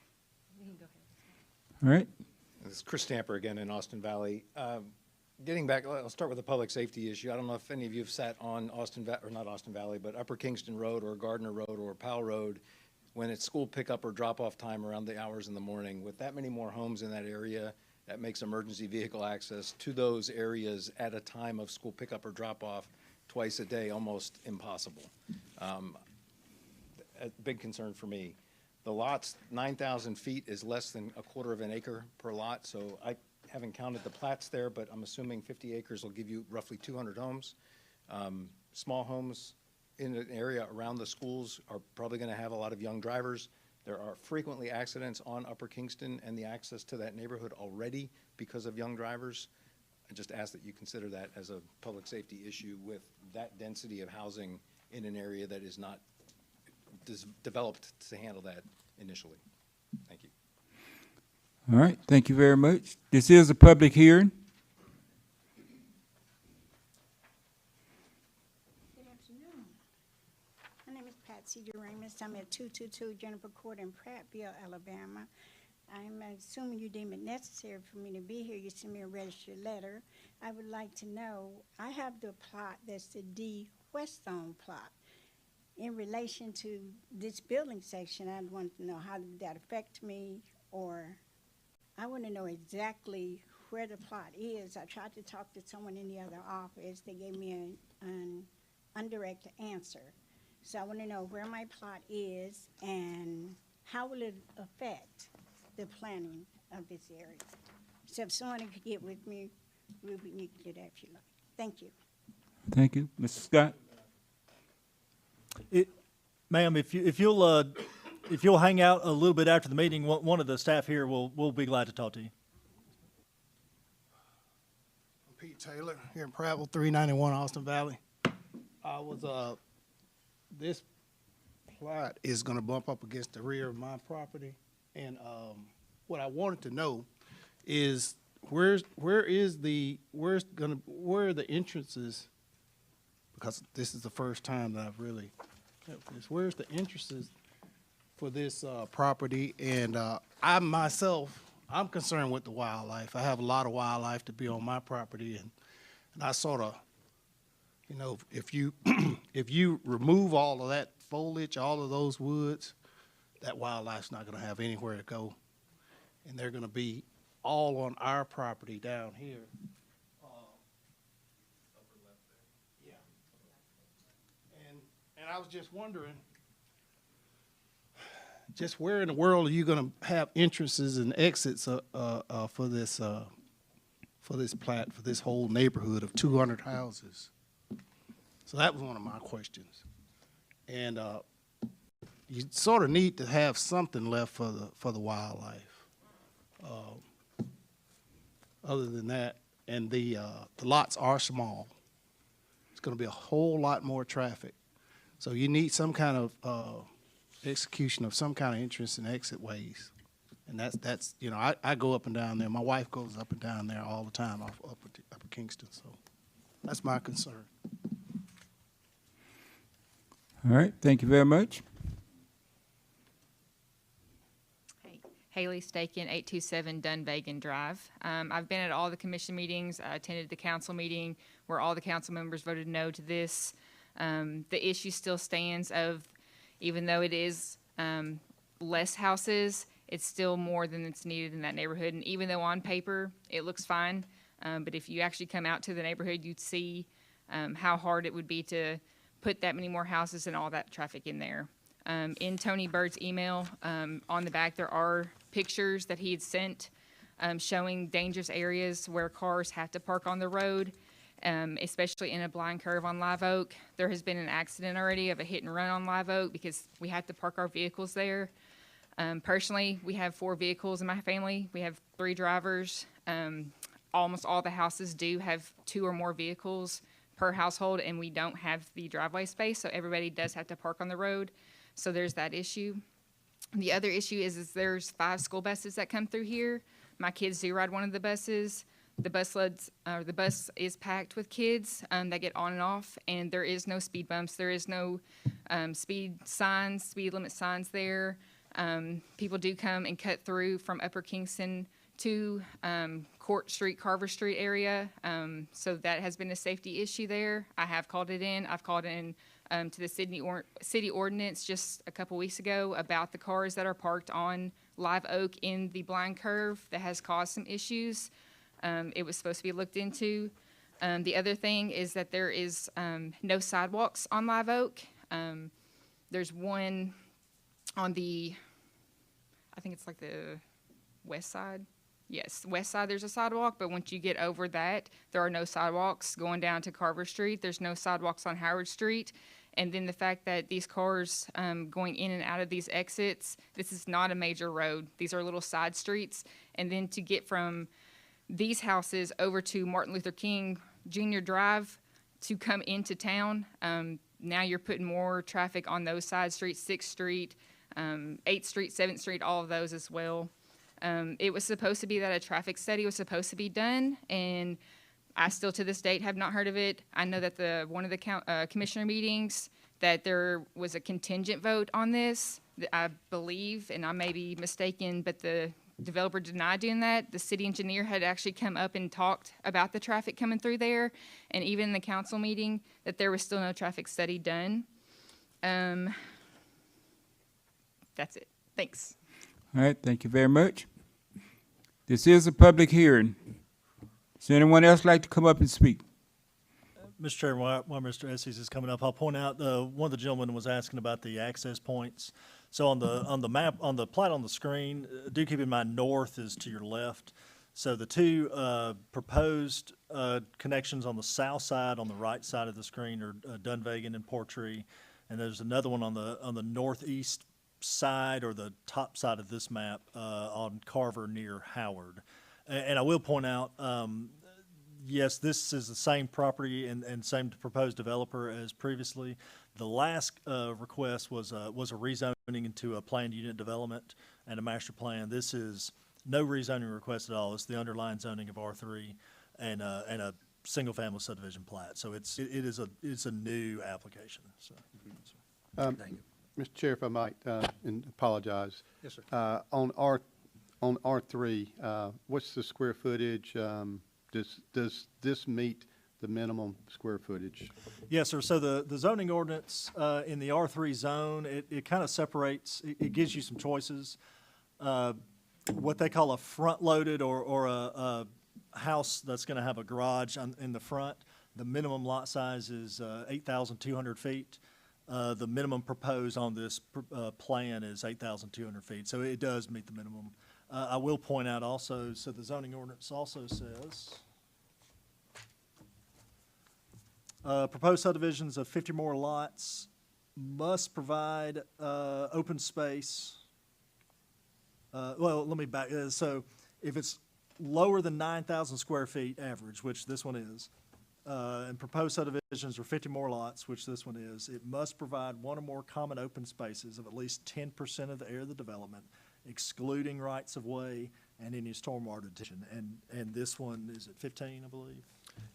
All right? This is Chris Stamper again in Austin Valley. Getting back, I'll start with the public safety issue. I don't know if any of you have sat on not Austin Valley, but Upper Kingston Road or Gardner Road or Powell Road when it's school pickup or drop-off time around the hours in the morning. With that many more homes in that area, that makes emergency vehicle access to those areas at a time of school pickup or drop-off twice a day almost impossible. A big concern for me. The lot's 9,000 feet is less than a quarter of an acre per lot, so I haven't counted the plats there, but I'm assuming 50 acres will give you roughly 200 homes. Small homes in an area around the schools are probably going to have a lot of young drivers. There are frequently accidents on Upper Kingston and the access to that neighborhood already because of young drivers. I just ask that you consider that as a public safety issue with that density of housing in an area that is not developed to handle that initially. Thank you. All right, thank you very much. This is a public hearing. Good afternoon. My name is Patsy Duramus. I'm at 222 Juniper Court in Prattville, Alabama. I'm assuming you deem it necessary for me to be here. You sent me a registered letter. I would like to know, I have the plot that's the D Westzone plot. In relation to this building section, I want to know how did that affect me, or I want to know exactly where the plot is. I tried to talk to someone in the other office. They gave me an undirected answer. So I want to know where my plot is and how will it affect the planning of this area. So if someone could get with me, Ruby, you can do that if you like. Thank you. Thank you. Mr. Scott? Ma'am, if you'll hang out a little bit after the meeting, one of the staff here will be glad to talk to you. I'm Pete Taylor here in Prattville, 391 Austin Valley. This plot is gonna bump up against the rear of my property. And, what I wanted to know is where are the entrances? Because this is the first time that I've really, where's the entrances for this, property? And, I'm concerned with the wildlife. I have a lot of wildlife to be on my property, and I sort of, if you, if you remove all of that foliage, all of those woods, that wildlife's not gonna have anywhere to go. And they're gonna be all on our property down here. Yeah. And I was just wondering, just where in the world are you gonna have entrances and exits for this plat, for this whole neighborhood of 200 houses? So that was one of my questions. And you sort of need to have something left for the wildlife. Other than that, and the lots are small. It's going to be a whole lot more traffic. So you need some kind of execution of some kind of entrance and exit ways. And that's I go up and down there. My wife goes up and down there all the time off Upper Kingston. So that's my concern. All right, thank you very much. Haley Staken, 827 Dunvegan Drive. I've been at all the commission meetings. I attended the council meeting where all the council members voted no to this. The issue still stands of, even though it is less houses, it's still more than it's needed in that neighborhood. And even though on paper it looks fine, but if you actually come out to the neighborhood, you'd see how hard it would be to put that many more houses and all that traffic in there. In Tony Bird's email, on the back, there are pictures that he had sent showing dangerous areas where cars have to park on the road, especially in a blind curve on Live Oak. There has been an accident already of a hit and run on Live Oak because we have to park our vehicles there. Personally, we have 4 vehicles in my family. We have 3 drivers. Almost all the houses do have 2 or more vehicles per household, and we don't have the driveway space, so everybody does have to park on the road. So there's that issue. The other issue is there's 5 school buses that come through here. My kids do ride one of the buses. The bus is packed with kids that get on and off, and there is no speed bumps. There is no speed limit signs there. People do come and cut through from Upper Kingston to Court Street, Carver Street area. So that has been a safety issue there. I have called it in. I've called in to the city ordinance just a couple weeks ago about the cars that are parked on Live Oak in the blind curve that has caused some issues. It was supposed to be looked into. The other thing is that there is no sidewalks on Live Oak. There's one on the, I think it's like the west side. Yes, west side there's a sidewalk, but once you get over that, there are no sidewalks going down to Carver Street. There's no sidewalks on Howard Street. And then the fact that these cars going in and out of these exits, this is not a major road. These are little side streets. And then to get from these houses over to Martin Luther King Jr. Drive to come into town, now you're putting more traffic on those side streets, 6th Street, 8th Street, 7th Street, all of those as well. It was supposed to be that a traffic study was supposed to be done, and I still to this date have not heard of it. I know that one of the commissioner meetings that there was a contingent vote on this. I believe, and I may be mistaken, but the developer denied doing that. The city engineer had actually come up and talked about the traffic coming through there, and even in the council meeting that there was still no traffic study done. That's it. Thanks. All right, thank you very much. This is a public hearing. Does anyone else like to come up and speak? Mr. Chairman, while Mr. Estes is coming up, I'll point out, one of the gentlemen was asking about the access points. So on the map, on the plat on the screen, do keep in mind north is to your left. So the 2 proposed connections on the south side, on the right side of the screen, are Dunvegan and Portree. And there's another one on the northeast side, or the top side of this map, on Carver near Howard. And I will point out, yes, this is the same property and same proposed developer as previously. The last request was a rezoning into a planned unit development and a master plan. This is no rezoning request at all. It's the underlying zoning of R3 and a single-family subdivision plat. So it's a new application. So. Mr. Chair, if I might, and apologize. Yes, sir. On R3, what's the square footage? Does this meet the minimum square footage? Yes, sir. So the zoning ordinance in the R3 zone, it kind of separates, it gives you some choices. What they call a front-loaded or a house that's going to have a garage in the front, the minimum lot size is 8,200 feet. The minimum proposed on this plan is 8,200 feet, so it does meet the minimum. I will point out also, so the zoning ordinance also says, proposed subdivisions of 50 or more lots must provide open space. Well, let me back, so if it's lower than 9,000 square feet average, which this one is, and proposed subdivisions are 50 more lots, which this one is, it must provide 1 or more common open spaces of at least 10% of the area of the development, excluding rights of way and any stormwater detention. And this one is at 15, I believe?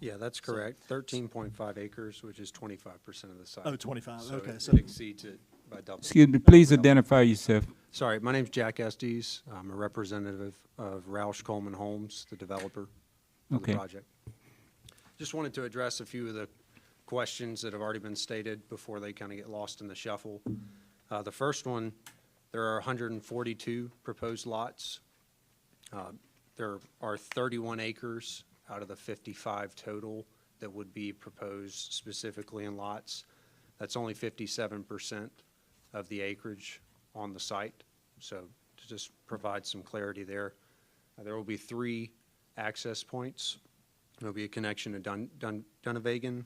Yeah, that's correct. 13.5 acres, which is 25% of the site. Oh, 25, so okay. It exceeds it by double. Excuse me, please identify yourself. Sorry, my name's Jack Estes. I'm a representative of Roush Coleman Homes, the developer of the project. Just wanted to address a few of the questions that have already been stated before they kind of get lost in the shuffle. The first one, there are 142 proposed lots. There are 31 acres out of the 55 total that would be proposed specifically in lots. That's only 57% of the acreage on the site. So to just provide some clarity there. There will be 3 access points. There'll be a connection to Dunvegan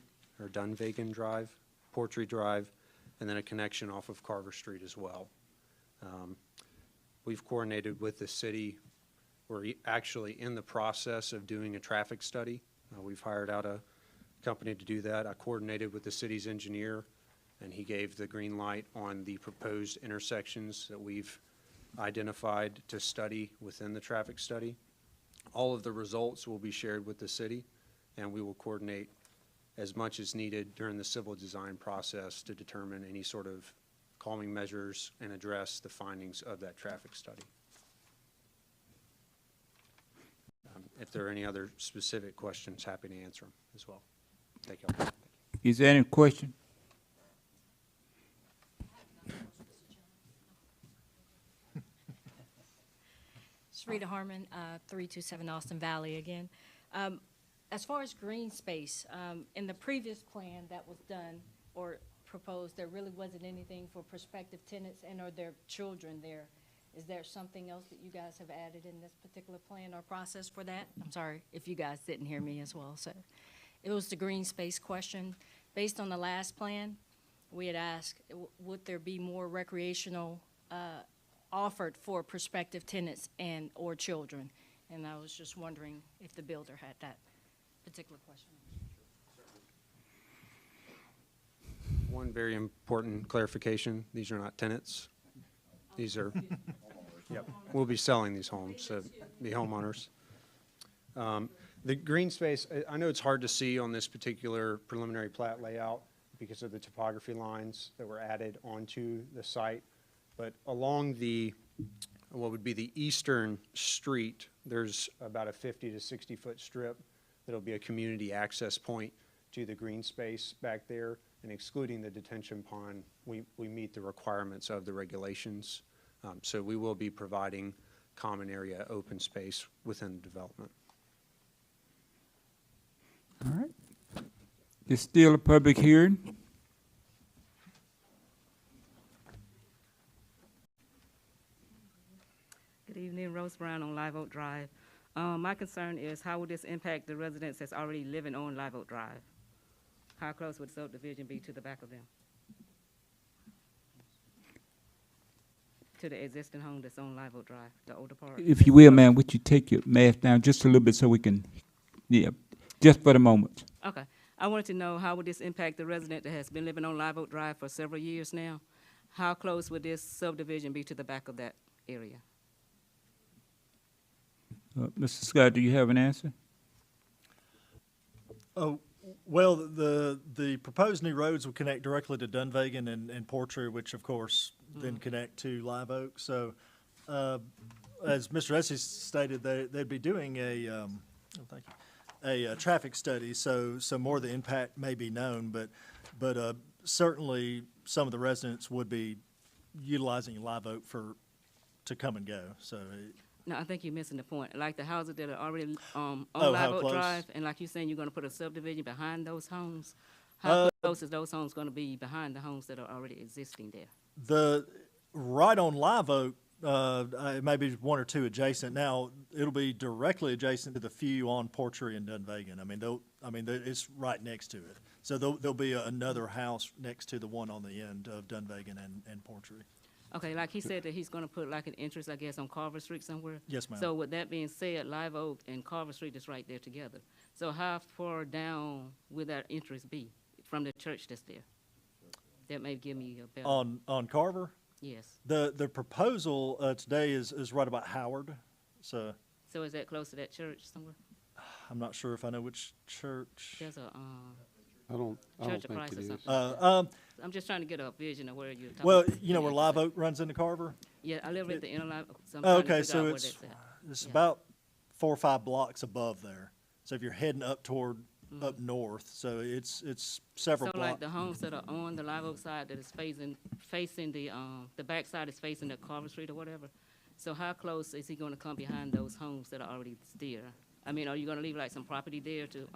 Drive, Portree Drive, and then a connection off of Carver Street as well. We've coordinated with the city. We're actually in the process of doing a traffic study. We've hired out a company to do that. I coordinated with the city's engineer, and he gave the green light on the proposed intersections that we've identified to study within the traffic study. All of the results will be shared with the city, and we will coordinate as much as needed during the civil design process to determine any sort of calming measures and address the findings of that traffic study. If there are any other specific questions, happy to answer them as well. Thank you. Is there any question? Sarita Harmon, 327 Austin Valley again. As far as green space, in the previous plan that was done or proposed, there really wasn't anything for prospective tenants and or their children there. Is there something else that you guys have added in this particular plan or process for that? I'm sorry if you guys didn't hear me as well. So it was the green space question. Based on the last plan, we had asked, would there be more recreational offered for prospective tenants and or children? And I was just wondering if the builder had that particular question. One very important clarification, these are not tenants. These are, yep, we'll be selling these homes, so the homeowners. The green space, I know it's hard to see on this particular preliminary plat layout because of the topography lines that were added onto the site, but along the, what would be the eastern street, there's about a 50 to 60 foot strip that'll be a community access point to the green space back there, and excluding the detention pond, we meet the requirements of the regulations. So we will be providing common area open space within the development. All right. It's still a public hearing. Good evening, Rose Brown on Live Oak Drive. My concern is how will this impact the residents that's already living on Live Oak Drive? How close would subdivision be to the back of them? To the existing home that's on Live Oak Drive, the older part? If you will, ma'am, would you take your mask down just a little bit so we can, yeah, just for the moment. Okay. I wanted to know how would this impact the resident that has been living on Live Oak Drive for several years now? How close would this subdivision be to the back of that area? Mr. Scott, do you have an answer? Oh, well, the proposed new roads will connect directly to Dunvegan and Portree, which of course then connect to Live Oak. So, as Mr. Essie stated, they'd be doing a traffic study, so more of the impact may be known, but certainly some of the residents would be utilizing Live Oak to come and go. So. No, I think you're missing the point. Like the houses that are already on Oh, Live how Oak close? Drive, and like you're saying, you're gonna put a subdivision behind those homes. How close is those homes gonna be behind the homes that are already existing there? Right on Live Oak, it may be one or two adjacent. Now, it'll be directly adjacent to the few on Portree and Dunvegan. It's right next to it. So there'll be another house next to the one on the end of Dunvegan and Portree. Okay, like he said that he's gonna put like an entrance, I guess, on Carver Street somewhere? Yes, ma'am. So with that being said, Live Oak and Carver Street is right there together. So how far down will that entrance be from the church that's there? That may give me a better. On Carver? Yes. The proposal today is right about Howard, so So is that close to that church somewhere? I'm not sure if I know which church. There's a, I don't Church of think Christ it or is. something. I'm just trying to get a vision of where you're talking. Well, about. you know where Live Oak runs into Carver? Yeah, I live at the inner Live Oak, so I'm Oh, trying to okay, figure out so where it's that's at. Yeah. about 4 or 5 blocks above there. So if you're heading up toward up north, so it's several So blocks. like the homes that are on the Live Oak side that is facing the back side is facing the Carver Street or whatever. So how close is he gonna come behind those homes that are already there? I mean, are you gonna leave like some property there to,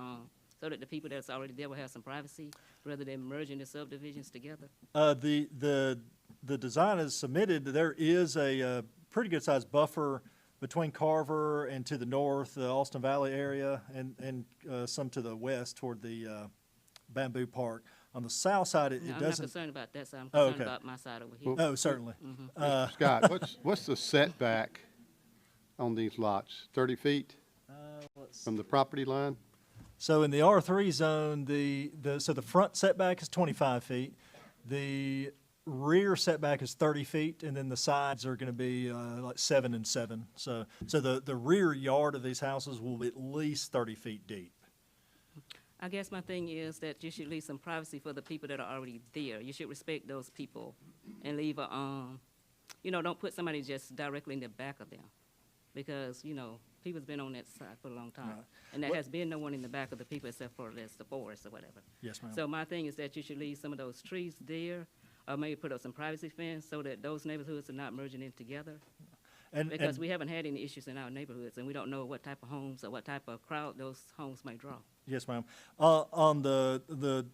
so that the people that's already there will have some privacy rather than merging the subdivisions together? The the design is submitted, there is a pretty good-sized buffer between Carver and to the north, the Austin Valley area, and some to the west toward the Bamboo Park. On the south side, it No, I'm not doesn't. concerned about that side. I'm Oh, concerned okay. about my side over here. Oh, certainly. Mr. Scott, what's the setback on these lots? 30 feet from the property line? So in the R3 zone, so the front setback is 25 feet. The rear setback is 30 feet, and then the sides are going to be like 7 and 7. So the rear yard of these houses will be at least 30 feet deep. I guess my thing is that you should leave some privacy for the people that are already there. You should respect those people and leave a, don't put somebody just directly in the back of them. Because, people's been on that side for a long time. Right. And there What- has been no one in the back of the people except for the forest or whatever. Yes, ma'am. So my thing is that you should leave some of those trees there, or maybe put up some privacy fence so that those neighborhoods are not merging in together. Because we haven't had any issues in our neighborhoods, and we don't know what type of homes or what type of crowd those homes may draw. Yes, ma'am. On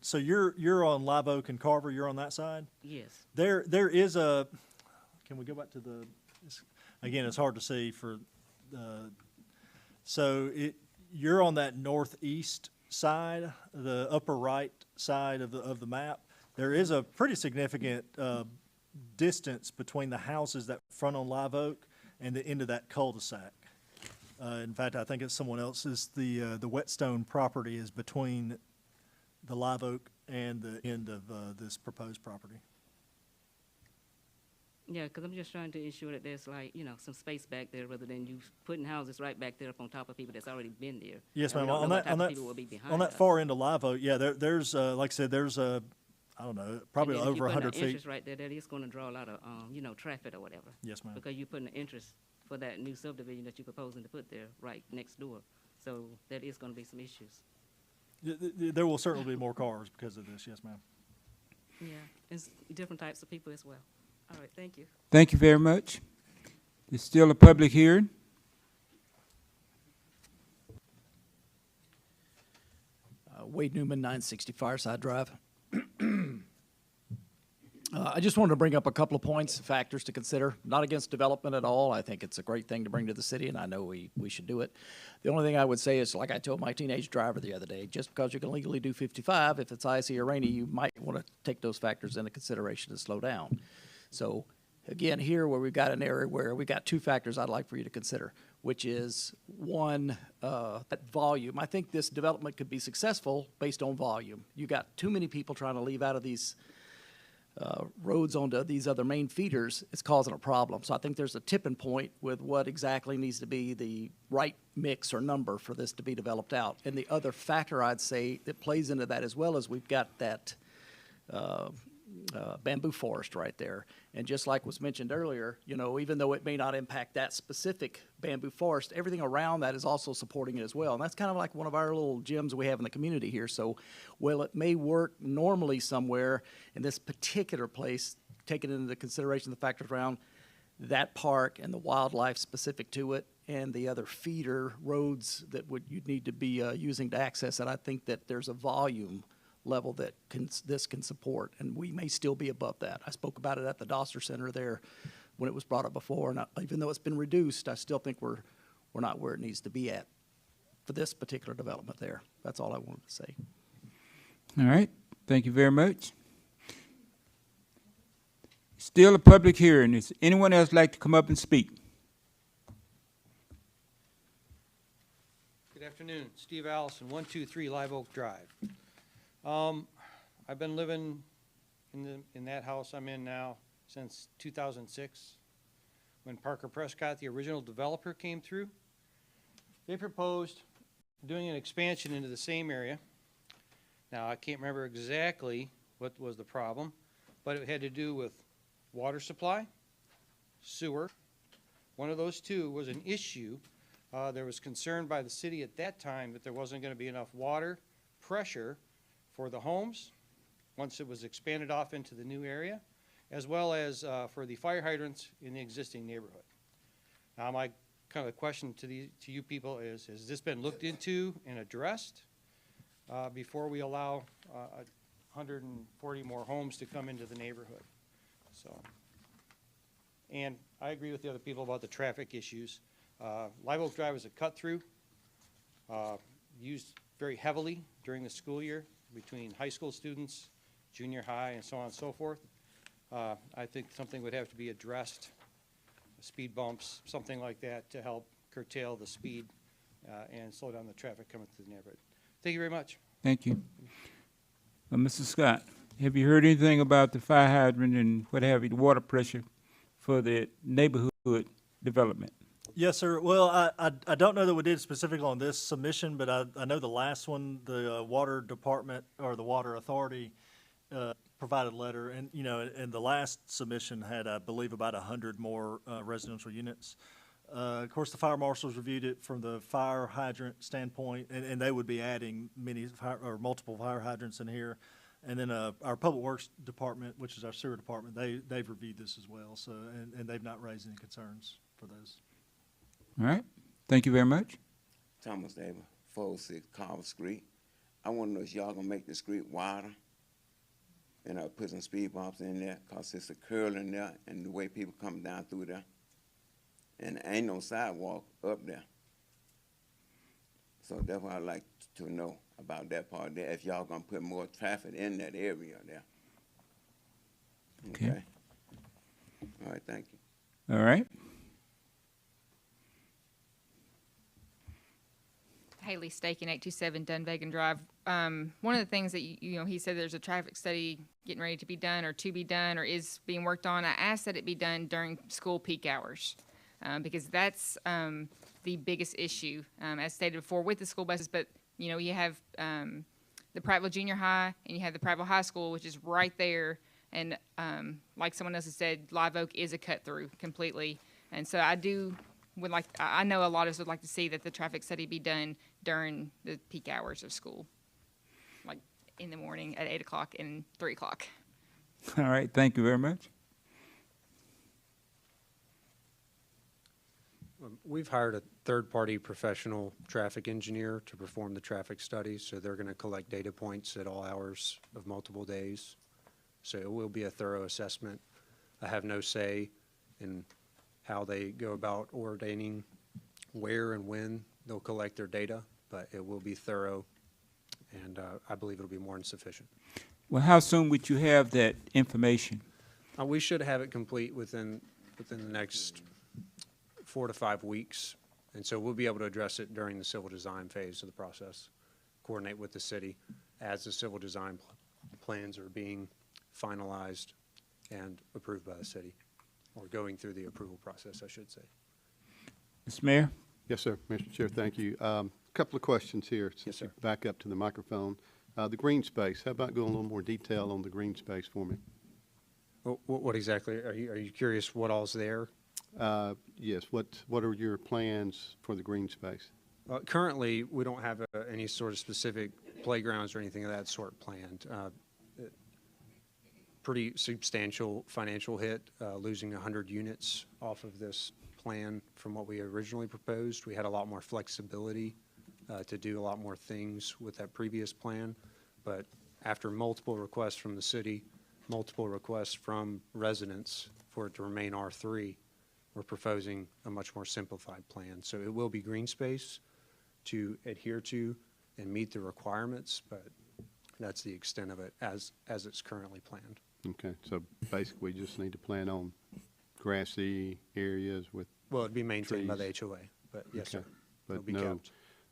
so you're on Live Oak and Carver, you're on that side? Yes. There is can we go back to again, it's hard to see you're on that northeast side, the upper right side of the map. There is a pretty significant distance between the houses that front on Live Oak and the end of that cul-de-sac. In fact, I think it's someone else's. The Whetstone property is between the Live Oak and the end of this proposed property. Yeah, because I'm just trying to ensure that there's some space back there rather than you putting houses right back there up on top of people that's already been there. Yes, And we ma'am. don't know what type of people will be behind On that us. far end of Live Oak, yeah, there's like I said, there's I don't know, probably And then if over you put 100 an feet. entrance right there, that is going to draw a lot of, traffic or whatever. Yes, ma'am. Because you're putting an interest for that new subdivision that you're proposing to put there right next door. So that is going to be some issues. There will certainly be more cars because of this. Yes, ma'am. Yeah, it's different types of people as well. All right, thank you. Thank you very much. It's still a public hearing. Wade Newman, 960 Fireside Drive. I just wanted to bring up a couple of points, factors to consider. Not against development at all. I think it's a great thing to bring to the city, and I know we should do it. The only thing I would say is, like I told my teenage driver the other day, just because you can legally do 55, if it's icy or rainy, you might want to take those factors into consideration to slow down. So again, here where we've got an area where we've got two factors I'd like for you to consider, which is one, that volume. I think this development could be successful based on volume. You got too many people trying to leave out of these roads onto these other main feeders. It's causing a problem. So I think there's a tipping point with what exactly needs to be the right mix or number for this to be developed out. And the other factor I'd say that plays into that as well is we've got that bamboo forest right there. And just like was mentioned earlier, even though it may not impact that specific bamboo forest, everything around that is also supporting it as well. And that's kind of like one of our little gems we have in the community here. So, while it may work normally somewhere, in this particular place, taking into consideration the factors around that park and the wildlife specific to it and the other feeder roads that you'd need to be using to access it, I think that there's a volume level that this can support, and we may still be above that. I spoke about it at the Doster Center there when it was brought up before, and even though it's been reduced, I still think we're not where it needs to be at for this particular development there. That's all I wanted to say. All right. Thank you very much. Still a public hearing. Does anyone else like to come up and speak? Good afternoon. Steve Allison, 123 Live Oak Drive. I've been living in that house I'm in now since 2006. When Parker Prescott, the original developer, came through, they proposed doing an expansion into the same area. Now, I can't remember exactly what was the problem, but it had to do with water supply, sewer. One of those two was an issue. There was concern by the city at that time that there wasn't going to be enough water pressure for the homes once it was expanded off into the new area, as well as for the fire hydrants in the existing neighborhood. Now, my kind of question to you people is, has this been looked into and addressed before we allow 140 more homes to come into the neighborhood? So, and I agree with the other people about the traffic issues. Live Oak Drive is a cut-through, used very heavily during the school year between high school students, junior high, and so on and so forth. I think something would have to be addressed, speed bumps, something like that, to help curtail the speed and slow down the traffic coming through the neighborhood. Thank you very much. Thank you. Mr. Scott, have you heard anything about the fire hydrant and what have you, the water pressure for the neighborhood development? Yes, sir. Well, I don't know that we did specifically on this submission, but I know the last one, the water department or the water authority provided a letter, and, you know, and the last submission had, I believe, about 100 more residential units. Of course, the fire marshals reviewed it from the fire hydrant standpoint, and they would be adding multiple fire hydrants in here. And then our public works department, which is our sewer department, they've reviewed this as well. So, and they've not raised any concerns for those. All right. Thank you very much. Thomas Davis, 406 Carver Street. I want to know if y'all gonna make the street wider and put some speed bumps in there, cause it's a curl in there and the way people come down through there. And there ain't no sidewalk up there. So that's what I'd like to know about that part there, if y'all gonna put more traffic in that area there. Okay. All right, thank you. All right. Haley Staken, 827 Dunvegan Drive. One of the things that, you know, he said there's a traffic study getting ready to be done or is being worked on. I asked that it be done during school peak hours because that's the biggest issue, as stated before, with the school buses. But, you know, you have the Prattville Junior High and you have the Prattville High School, which is right there. And like someone else has said, Live Oak is a cut-through completely. And so I know a lot of us would like to see that the traffic study be done during the peak hours of school, like in the morning at 8 o'clock and 3 o'clock. All right. Thank you very much. We've hired a third-party professional traffic engineer to perform the traffic studies, so they're going to collect data points at all hours of multiple days. So it will be a thorough assessment. I have no say in how they go about ordaining where and when they'll collect their data, but it will be thorough, and I believe it'll be more than sufficient. Well, how soon would you have that information? We should have it complete within the next 4 to 5 weeks, and so we'll be able to address it during the civil design phase of the process, coordinate with the city as the civil design plans are being finalized and approved by the city, or going through the approval process, I should say. Mr. Mayor? Yes, sir. Mr. Chair, thank you. Couple of questions here. Yes, Since sir. you back up to the microphone. The green space, how about going a little more detail on the green space for me? What exactly, are you curious what all's there? Yes, what are your plans for the green space? Currently, we don't have any sort of specific playgrounds or anything of that sort planned. Pretty substantial financial hit, losing 100 units off of this plan from what we originally proposed. We had a lot more flexibility to do a lot more things with that previous plan, but after multiple requests from the city, multiple requests from residents for it to remain R3, we're proposing a much more simplified plan. So it will be green space to adhere to and meet the requirements, but that's the extent of it as it's currently planned. Okay, so basically we just need to plan on grassy areas with Well, it'd be maintained by the trees. HOA, but yes, Okay. sir. It'll But be no, kept.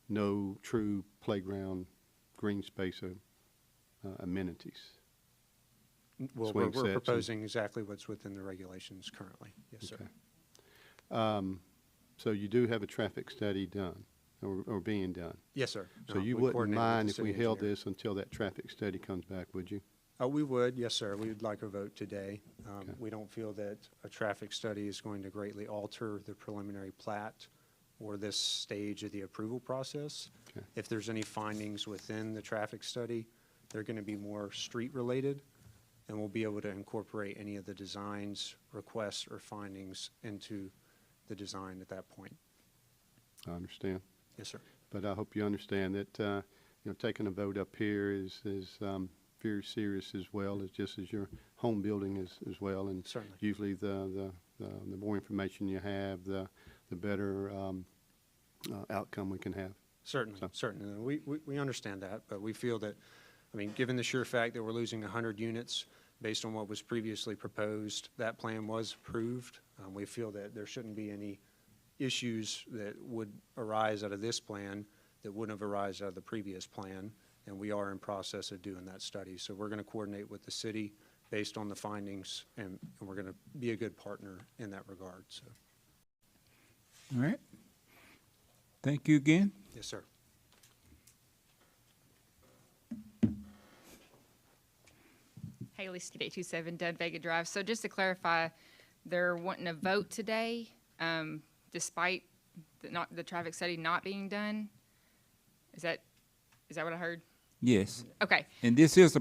no true playground, green space amenities. Well, swing we're sets and- proposing exactly what's within the regulations currently. Yes, sir. Okay. So you do have a traffic study done or being done? Yes, sir. So No, you we wouldn't coordinated with mind the if we city held engineer. this until that traffic study comes back, would you? We would, yes, sir. We would like a vote today. Okay. We don't feel that a traffic study is going to greatly alter the preliminary plat or this stage of the approval process. Okay. If there's any findings within the traffic study, they're going to be more street-related, and we'll be able to incorporate any of the designs, requests, or findings into the design at that point. I understand. Yes, sir. But I hope you understand that, taking a vote up here is very serious as well, as just as your home building is as well. And Certainly. usually the more information you have, the better outcome we can have. Certainly, certainly. We understand that, but we feel that, I mean, given the sure fact that we're losing 100 units based on what was previously proposed, that plan was approved. We feel that there shouldn't be any issues that would arise out of this plan that wouldn't have arisen out of the previous plan, and we are in process of doing that study. So we're going to coordinate with the city based on the findings, and we're going to be a good partner in that regard. So, All right. Thank you again. yes, sir. Haley Skid 827 Dun Vega Drive. So just to clarify, they're wanting a vote today, despite the traffic study not being done? Is that what I heard? Yes. Okay. And this is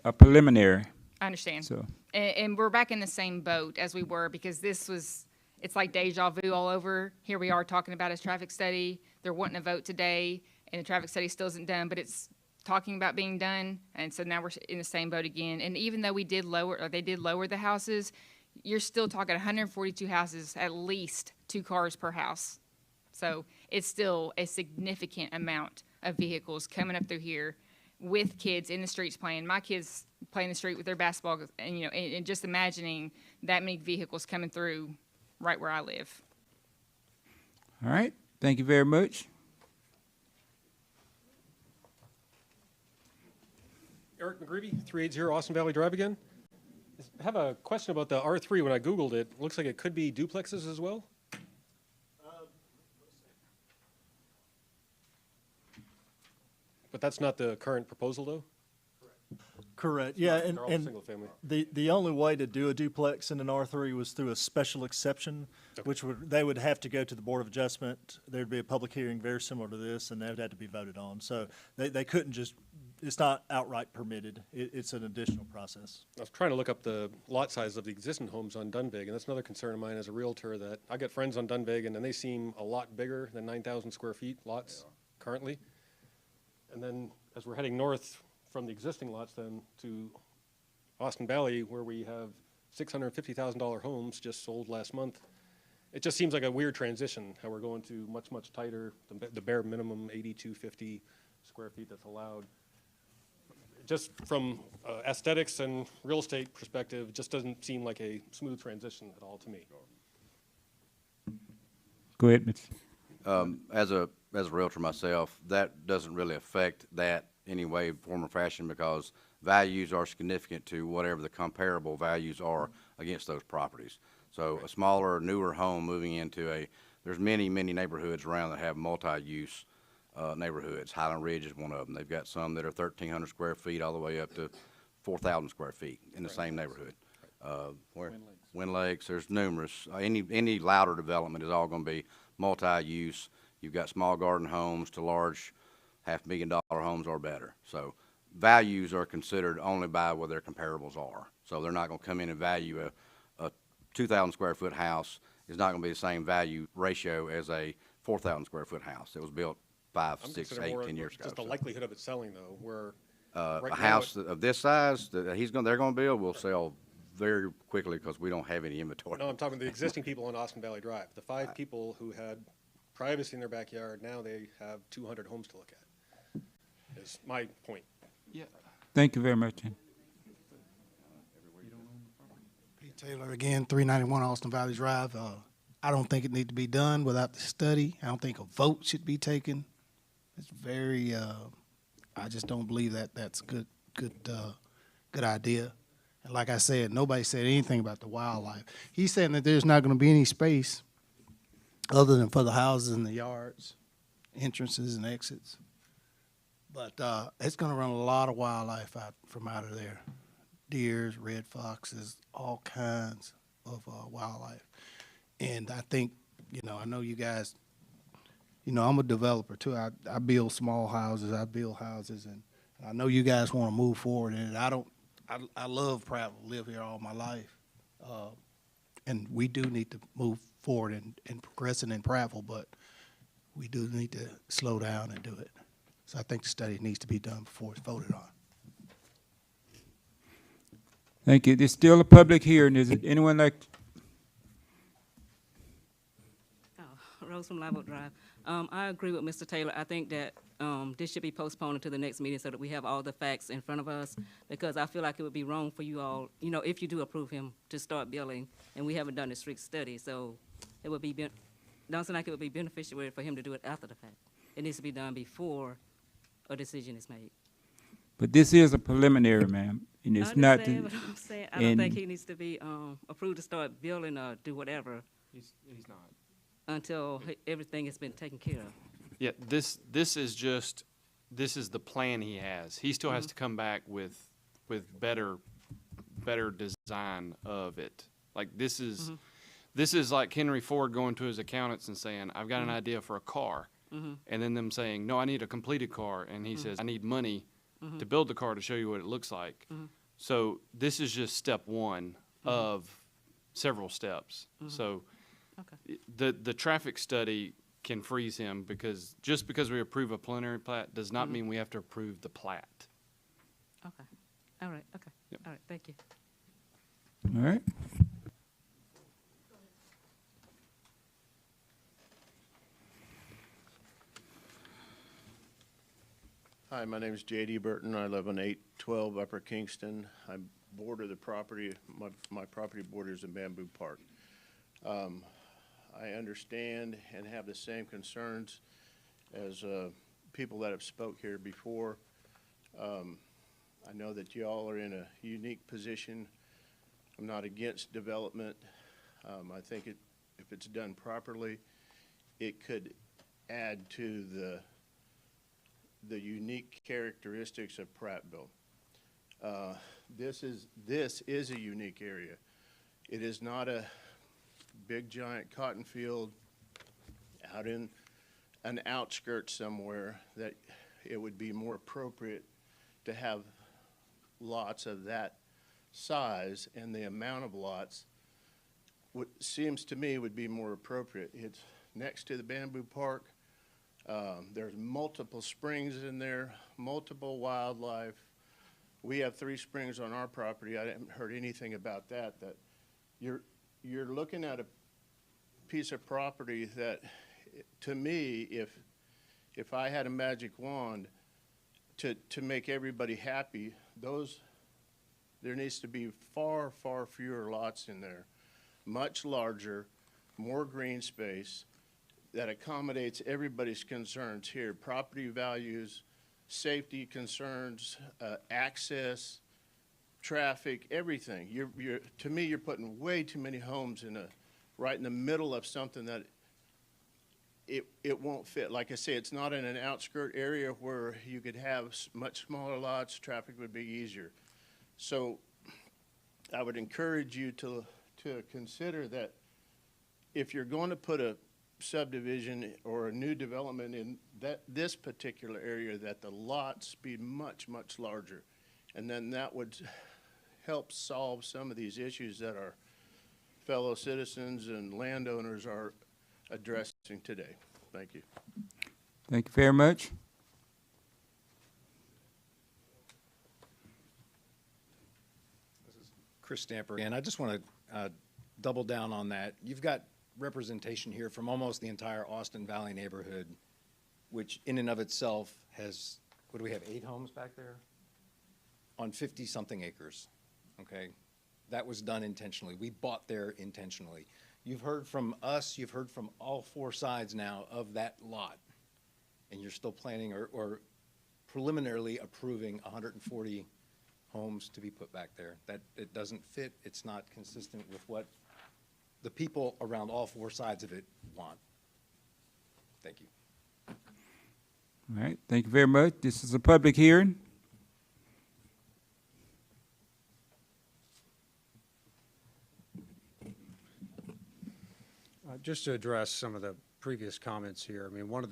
a preliminary. I understand. So, And we're back in the same boat as we were, because it's like deja vu all over. Here we are talking about his traffic study. They're wanting a vote today, and the traffic study still isn't done, but it's talking about being done. And so now we're in the same boat again. And even though they did lower the houses, you're still talking 142 houses, at least 2 cars per house. So it's still a significant amount of vehicles coming up through here with kids in the streets playing. My kids play in the street with their basketball, and and just imagining that many vehicles coming through right where I live. all right. Thank you very much. Eric McGreevy, 380 Austin Valley Drive again. I have a question about the R3. When I Googled it, looks like it could be duplexes as well? But that's not the current proposal, though? Correct, yeah, They're all and single family. the only way to do a duplex in an R3 was through a special exception, which they would have to go to the Board of Adjustment. There'd be a public hearing very similar to this, and that would have to be voted on. So they couldn't just, it's not outright permitted. It's an additional process. I was trying to look up the lot size of the existing homes on Dunvegan, and that's another concern of mine as a Realtor, that I got friends on Dunvegan, and they seem a lot bigger than 9,000 square feet lots currently. And then as we're heading north from the existing lots then to Austin Valley, where we have $650,000 homes just sold last month, it just seems like a weird transition, how we're going to much, much tighter, the bare minimum 8,250 square feet that's allowed. Just from aesthetics and real estate perspective, it just doesn't seem like a smooth transition at all to me. Go ahead, Mitch. As a realtor myself, that doesn't really affect that any way, form, or fashion, because values are significant to whatever the comparable values are against those properties. So a smaller, newer home moving into there's many, many neighborhoods around that have multi-use neighborhoods. Highland Ridge is one of them. They've got some that are 1,300 square feet all the way up to 4,000 square feet in the same neighborhood. Wind Lakes, there's numerous. Any louder development is all going to be multi-use. You've got small garden homes to large $500,000 homes or better. So values are considered only by what their comparables are. So they're not going to come in and value a 2,000 square foot house is not going to be the same value ratio as a 4,000 square foot house that was built 5, 6, 8, 10 years ago. Just the likelihood of it selling, though, where A right house now of this size that they're going to build will sell very quickly because we don't have any inventory. No, I'm talking the existing people on Austin Valley Drive. The 5 people who had privacy in their backyard, now they have 200 homes to look at, is my point. Yeah. Thank you very much. Pete Taylor again, 391 Austin Valley Drive. I don't think it needs to be done without the study. I don't think a vote should be taken. It's very, I just don't believe that that's a good idea. And like I said, nobody said anything about the wildlife. He's saying that there's not going to be any space other than for the houses and the yards, entrances and exits. But it's going to run a lot of wildlife from out of there. Deers, red foxes, all kinds of wildlife. And I think, I know you guys, I'm a developer too. I build small houses, I build houses, and I know you guys want to move forward in it. I love Prattville, live here all my life. And we do need to move forward in progressing in Prattville, but we do need to slow down and do it. So I think the study needs to be done before it's voted on. Thank you. There's still a public hearing. Is it anyone like, Rose from Live Oak Drive. I agree with Mr. Taylor. I think that this should be postponed until the next meeting so that we have all the facts in front of us, because I feel like it would be wrong for you all, you know, if you do approve him to start building, and we haven't done a strict study, so it would be, don't seem like it would be beneficial for him to do it after the fact. It needs to be done before a decision is made. but this is a preliminary, ma'am, and it's not. I understand what I'm saying. I don't think he needs to be approved to start building or do whatever He's not. until everything has been taken care of. Yeah, this is the plan he has. He still has to come back with better design of it. Like this is like Henry Ford going to his accountants and saying, I've got an idea for a car. And then them saying, no, I need a completed car. And he says, I need money to build the car to show you what it looks like. So this is just step one of several steps. So the traffic study can freeze him because just because we approve a preliminary plat does not mean we have to approve the plat. Okay. All right. Okay. Yep. All right. Thank you. All right. Hi, my name is J.D. Burton. I live on 812 Upper Kingston. I border the property, my property borders in Bamboo Park. I understand and have the same concerns as people that have spoke here before. I know that y'all are in a unique position. I'm not against development. I think if it's done properly, it could add to the unique characteristics of Prattville. This is a unique area. It is not a big giant cotton field out in an outskirt somewhere that it would be more appropriate to have lots of that size, and the amount of lots seems to me would be more appropriate. It's next to the Bamboo Park. There's multiple springs in there, multiple wildlife. We have 3 springs on our property. I haven't heard anything about that. That you're looking at a piece of property that, to me, if I had a magic wand to make everybody happy, there needs to be far, far fewer lots in there, much larger, more green space that accommodates everybody's concerns here, property values, safety concerns, access, traffic, everything. To me, you're putting way too many homes right in the middle of something that it won't fit. Like I say, it's not in an outskirt area where you could have much smaller lots, traffic would be easier. So I would encourage you to consider that if you're going to put a subdivision or a new development in this particular area, that the lots be much, much larger. And then that would help solve some of these issues that our fellow citizens and landowners are addressing today. Thank you. Thank you very much. Chris Stamper, and I just want to double down on that. You've got representation here from almost the entire Austin Valley neighborhood, which in and of itself has, what do we have, 8 homes back there? On 50-something acres, okay? That was done intentionally. We bought there intentionally. You've heard from us, you've heard from all 4 sides now of that lot, and you're still planning or preliminarily approving 140 homes to be put back there. That it doesn't fit, it's not consistent with what the people around all 4 sides of it want. Thank you. All right, thank you very much. This is a public hearing. Just to address some of the previous comments here, I mean, one of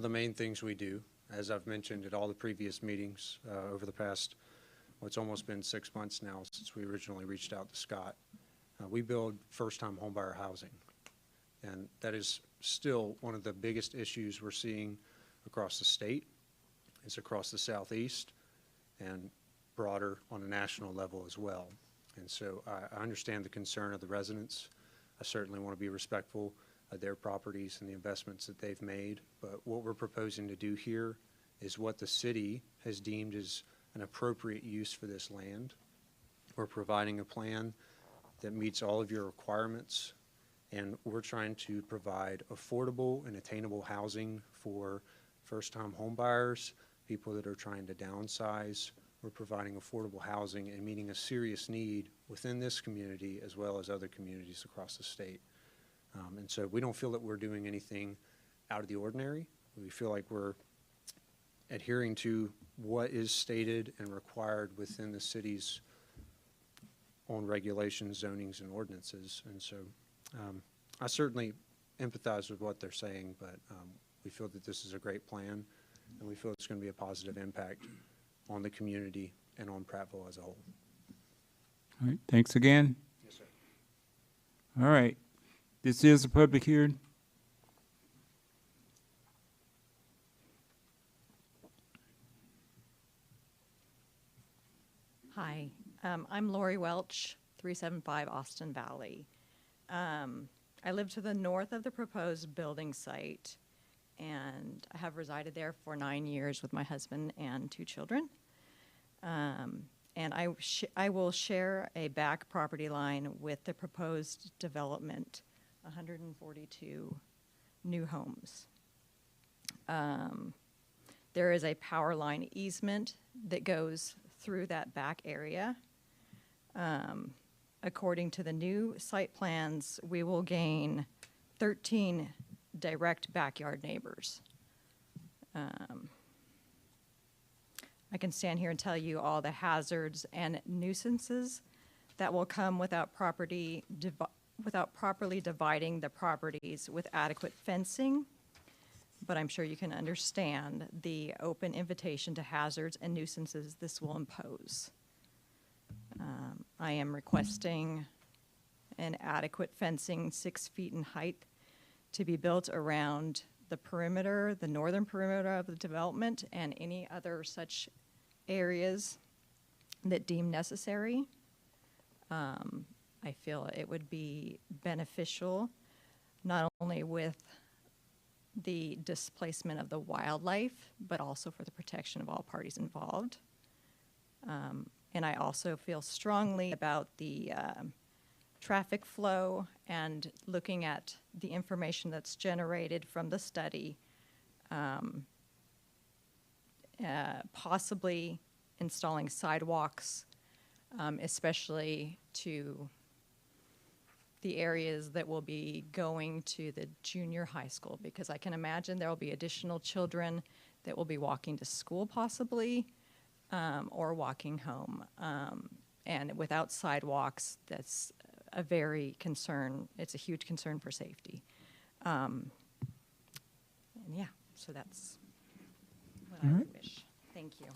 the main things we do, as I've mentioned at all the previous meetings over the past, well, it's almost been 6 months now since we originally reached out to Scott. We build first-time homebuyer housing, and that is still one of the biggest issues we're seeing across the state. It's across the Southeast, and broader on a national level as well. And so I understand the concern of the residents. I certainly want to be respectful of their properties and the investments that they've made. But what we're proposing to do here is what the city has deemed as an appropriate use for this land. We're providing a plan that meets all of your requirements, and we're trying to provide affordable and attainable housing for first-time home buyers, people that are trying to downsize. We're providing affordable housing and meeting a serious need within this community as well as other communities across the state. And so we don't feel that we're doing anything out of the ordinary. We feel like we're adhering to what is stated and required within the city's own regulations, zonings, and ordinances. And so I certainly empathize with what they're saying, but we feel that this is a great plan, and we feel it's going to be a positive impact on the community and on Prattville as a whole. All right, thanks again. Yes, sir. All right, this is a public hearing. Hi, I'm Lori Welch, 375 Austin Valley. I live to the north of the proposed building site, and I have resided there for 9 years with my husband and 2 children. And I will share a back property line with the proposed development, 142 new homes. There is a power line easement that goes through that back area. According to the new site plans, we will gain 13 direct backyard neighbors. I can stand here and tell you all the hazards and nuisances that will come without properly dividing the properties with adequate fencing. But I'm sure you can understand the open invitation to hazards and nuisances this will impose. I am requesting an adequate fencing 6 feet in height to be built around the perimeter, the northern perimeter of the development, and any other such areas that deem necessary. I feel it would be beneficial not only with the displacement of the wildlife, but also for the protection of all parties involved. And I also feel strongly about the traffic flow and looking at the information that's generated from the study, possibly installing sidewalks, especially to the areas that will be going to the junior high school, because I can imagine there will be additional children that will be walking to school possibly, or walking home. And without sidewalks, that's a very concern. It's a huge concern for safety. And yeah, so that's what I would wish. Thank you.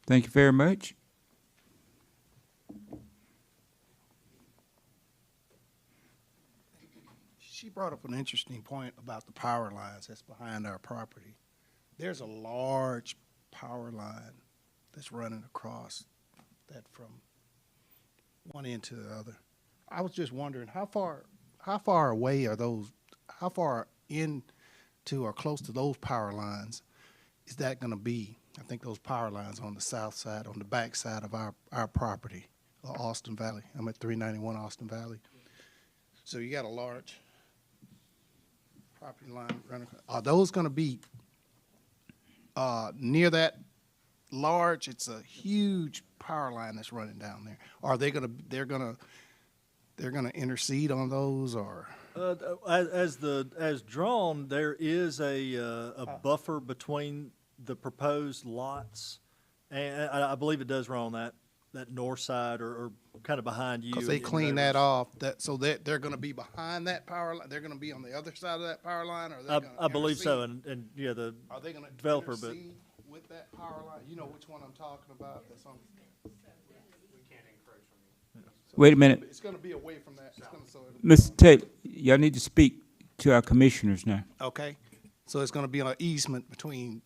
Thank you very much. She brought up an interesting point about the power lines that's behind our property. There's a large power line that's running across that from one end to the other. I was just wondering how far away are those, how far into or close to those power lines is that going to be? I think those power lines on the south side, on the back side of our property, Austin Valley. I'm at 391 Austin Valley. So you got a large property line running. Are those going to be near that large? It's a huge power line that's running down there. Are they going to? They're going to intercede on those, or? As drawn, there is a buffer between the proposed lots, and I believe it does run on that north side or kind of behind you. Because they clean that off, so they're going to be behind that power line. They're going to be on the other side of that power line, or I believe so, and yeah, the are they going to developer, but intercede with that power line? You know which one I'm talking about. That's on. We can't encroach on you. Wait a minute. It's going to be away from that. Mr. Taylor, y'all need to speak to our commissioners now. Okay, so it's going to be an easement between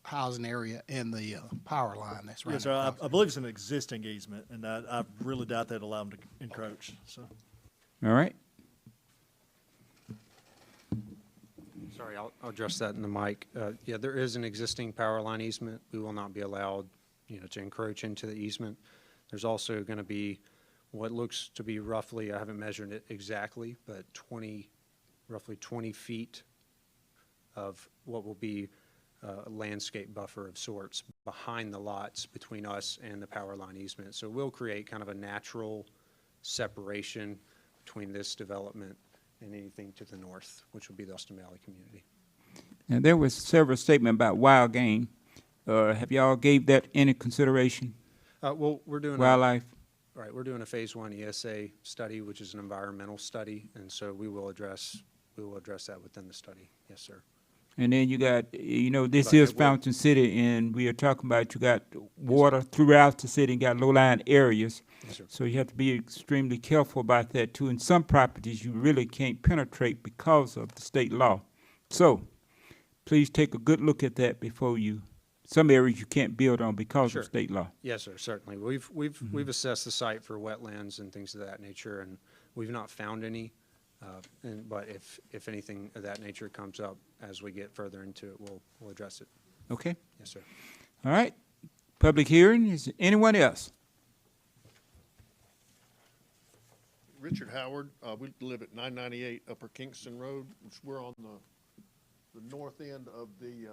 housing area and the power line that's running Yes, sir. across I believe it's an existing easement, and I really doubt they'd allow them to encroach, so. All right. Sorry, I'll address that in the mic. Yeah, there is an existing power line easement. We will not be allowed, to encroach into the easement. There's also going to be what looks to be roughly, I haven't measured it exactly, but roughly 20 feet of what will be a landscape buffer of sorts behind the lots between us and the power line easement. So we'll create kind of a natural separation between this development and anything to the north, which will be the Austin Valley community. And there was several statements about wild game. Have y'all gave that any consideration? Well, we're doing wildlife. Right, we're doing a phase 1 ESA study, which is an environmental study, and so we will address that within the study. Yes, sir. And then you got, this But is it will- Fountain City, and we are talking about you got water throughout the city and got low-lying areas. Yes, sir. So you have to be extremely careful about that too. In some properties, you really can't penetrate because of the state law. So please take a good look at that before some areas you can't build on because Sure. of state law. Yes, sir, certainly. We've assessed the site for wetlands and things of that nature, and we've not found any. But if anything of that nature comes up as we get further into it, we'll address it. Okay? Yes, sir. All right. Public hearing, is there anyone else? Richard Howard, we live at 998 Upper Kingston Road, which we're on the north end of the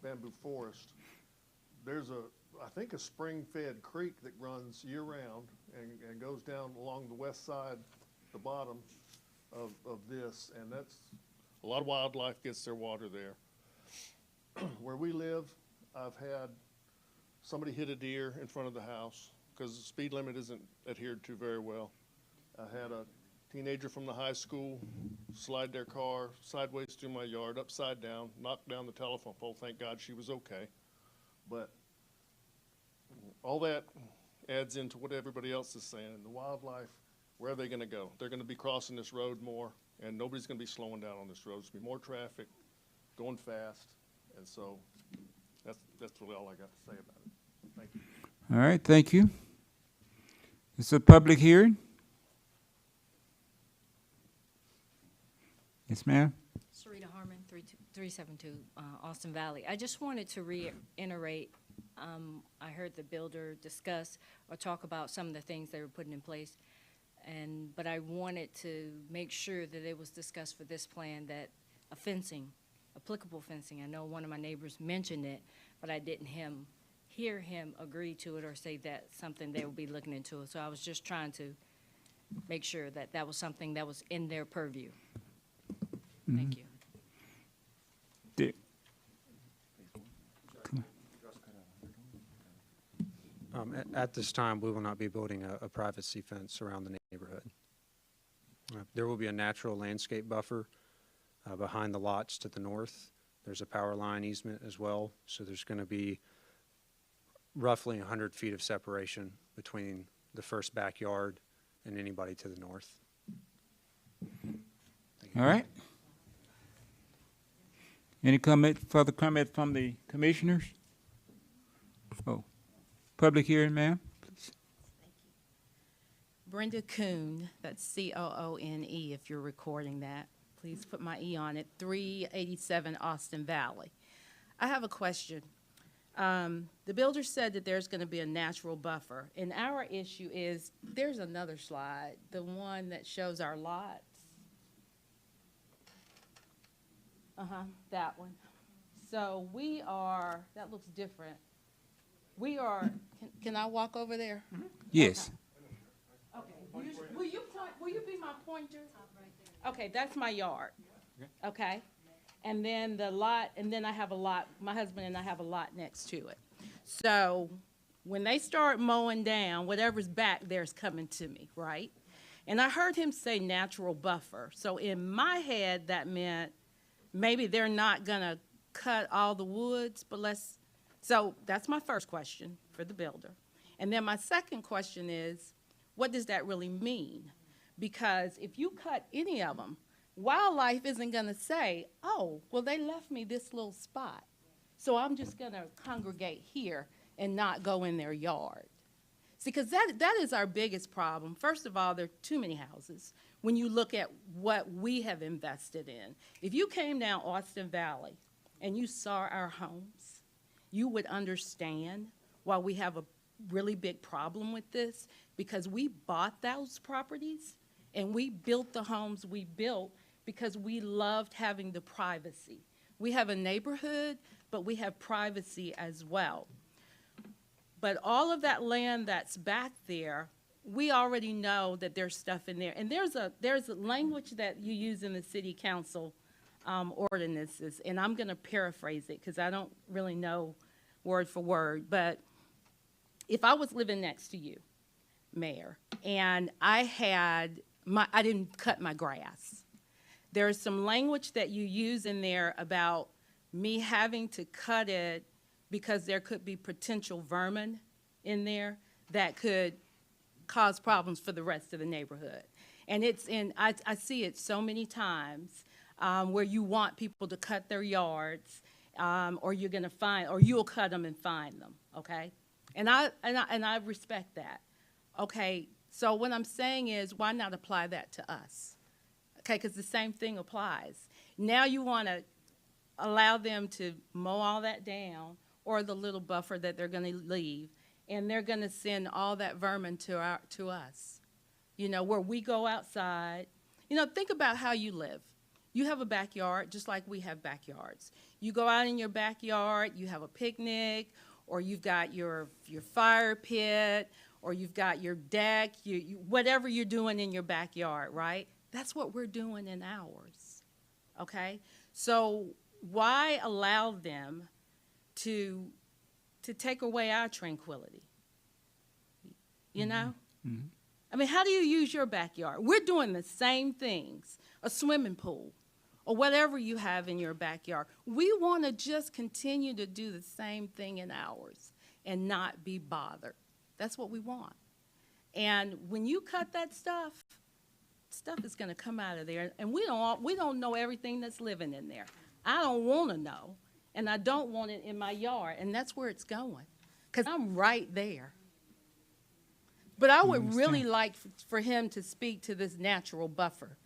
bamboo forest. There's I think a spring-fed creek that runs year-round and goes down along the west side, the bottom of this, and that's, a lot of wildlife gets their water there. Where we live, I've had somebody hit a deer in front of the house because the speed limit isn't adhered to very well. I had a teenager from the high school slide their car sideways through my yard, upside down, knocked down the telephone pole. Thank God she was okay. But all that adds into what everybody else is saying. And the wildlife, where are they going to go? They're going to be crossing this road more, and nobody's going to be slowing down on this road. There's going to be more traffic, going fast, and so that's really all I got to say about it. Thank you. All right, thank you. It's a public hearing. Yes, ma'am. Sarita Harmon, 372 Austin Valley. I just wanted to reiterate, I heard the builder discuss or talk about some of the things they were putting in place, but I wanted to make sure that it was discussed for this plan that applicable fencing, I know one of my neighbors mentioned it, but I didn't hear him agree to it or say that's something they will be looking into. So I was just trying to make sure that that was something that was in their purview. Thank you. Dick. At this time, we will not be building a privacy fence around the neighborhood. There will be a natural landscape buffer behind the lots to the north. There's a power line easement as well, so there's going to be roughly 100 feet of separation between the first backyard and anybody to the north. All right. Any further comment from the commissioners? Oh, public hearing, ma'am? Brenda Coon, that's C-O-O-N-E, if you're recording that. Please put my E on it, 387 Austin Valley. I have a question. The builder said that there's going to be a natural buffer, and our issue is, there's another slide, the one that shows our lots. That one. So we are, that looks different. We are, can I walk over there? Yes. Okay, will you be my pointer? Okay, that's my yard, okay? And then the lot, and then I have a lot, my husband and I have a lot next to it. So when they start mowing down, whatever's back there is coming to me, right? And I heard him say natural buffer. So in my head, that meant maybe they're not gonna cut all the woods, but so that's my first question for the builder. And then my second question is, what does that really mean? Because if you cut any of them, wildlife isn't gonna say, oh, well, they left me this little spot. So I'm just gonna congregate here and not go in their yard. See, because that is our biggest problem. First of all, there are too many houses when you look at what we have invested in. If you came down Austin Valley and you saw our homes, you would understand why we have a really big problem with this, because we bought those properties and we built the homes we built because we loved having the privacy. We have a neighborhood, but we have privacy as well. But all of that land that's back there, we already know that there's stuff in there. And there's a language that you use in the city council ordinances, and I'm gonna paraphrase it because I don't really know word for word, but if I was living next to you, Mayor, and I didn't cut my grass, there's some language that you use in there about me having to cut it because there could be potential vermin in there that could cause problems for the rest of the neighborhood. And I see it so many times where you want people to cut their yards, or you'll cut them and find them, okay? And I respect that. Okay, so what I'm saying is, why not apply that to us? Okay, because the same thing applies. Now you want to allow them to mow all that down, or the little buffer that they're going to leave, and they're going to send all that vermin to us. You know, where we go outside. You know, think about how you live. You have a backyard just like we have backyards. You go out in your backyard, you have a picnic, or you've got your fire pit, or you've got your deck, whatever you're doing in your backyard, right? That's what we're doing in ours, okay? So why allow them to take away our tranquility? You know? Mm-hmm. I mean, how do you use your backyard? We're doing the same things, a swimming pool, or whatever you have in your backyard. We want to just continue to do the same thing in ours and not be bothered. That's what we want. And when you cut that stuff is going to come out of there, and we don't know everything that's living in there. I don't want to know, and I don't want it in my yard, and that's where it's going, because I'm right there. But I would really like for him to speak to this natural buffer,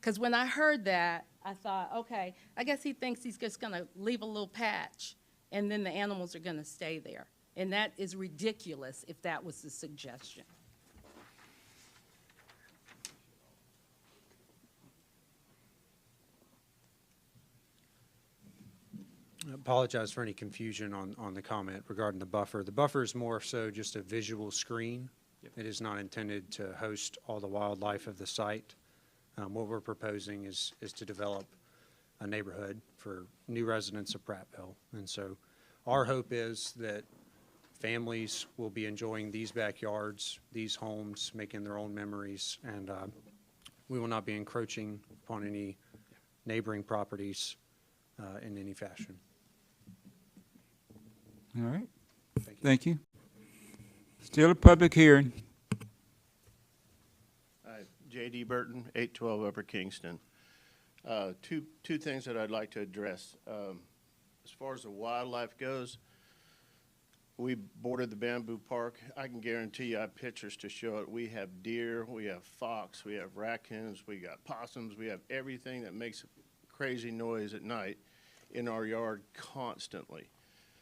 because when I heard that, I thought, okay, I guess he thinks he's just going to leave a little patch, and then the animals are going to stay there. And that is ridiculous if that was the suggestion. I apologize for any confusion on the comment regarding the buffer. The buffer is more so just a visual screen. It is not intended to host all the wildlife of the site. What we're proposing is to develop a neighborhood for new residents of Prattville. And so our hope is that families will be enjoying these backyards, these homes, making their own memories, and we will not be encroaching upon any neighboring properties in any fashion. All right. Thank you. Still a public hearing. J.D. Burton, 812 Upper Kingston. Two things that I'd like to address. As far as the wildlife goes, we bordered the bamboo park. I can guarantee you I have pictures to show it. We have deer, we have fox, we have raccoons, we got possums, we have everything that makes a crazy noise at night in our yard constantly.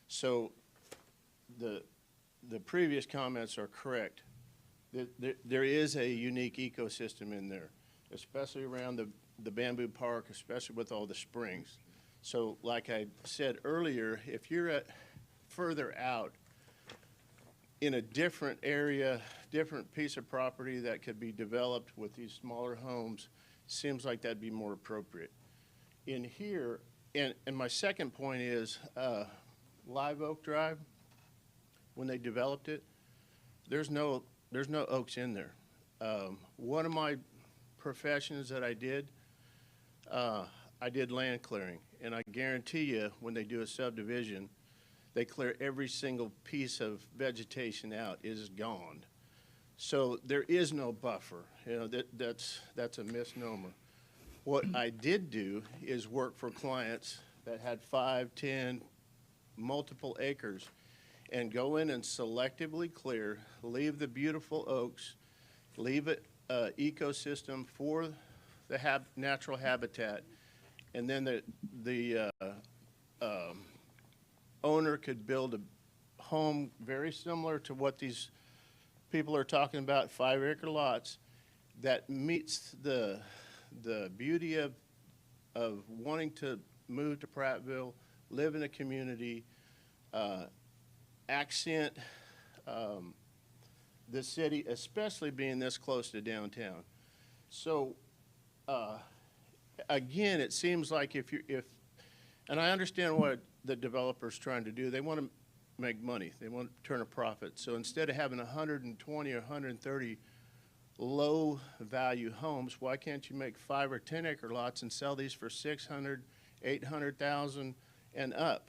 So the previous comments are correct. There is a unique ecosystem in there, especially around the bamboo park, especially with all the springs. So like I said earlier, if you're further out in a different area, different piece of property that could be developed with these smaller homes, seems like that'd be more appropriate. In here, and my second point is Live Oak Drive, when they developed it, there's no oaks in there. One of my professions that I did land clearing, and I guarantee you when they do a subdivision, they clear every single piece of vegetation out. It is gone. So there is no buffer. You know, that's a misnomer. What I did do is work for clients that had 5, 10, multiple acres and go in and selectively clear, leave the beautiful oaks, leave it ecosystem for the natural habitat, and then the owner could build a home very similar to what these people are talking about, 5-acre lots, that meets the beauty of wanting to move to Prattville, live in a community, accent the city, especially being this close to downtown. So, again, it seems like if, and I understand what the developer's trying to do. They want to make money. They want to turn a profit. So instead of having 120 or 130 low-value homes, why can't you make 5 or 10-acre lots and sell these for 600, 800,000 and up,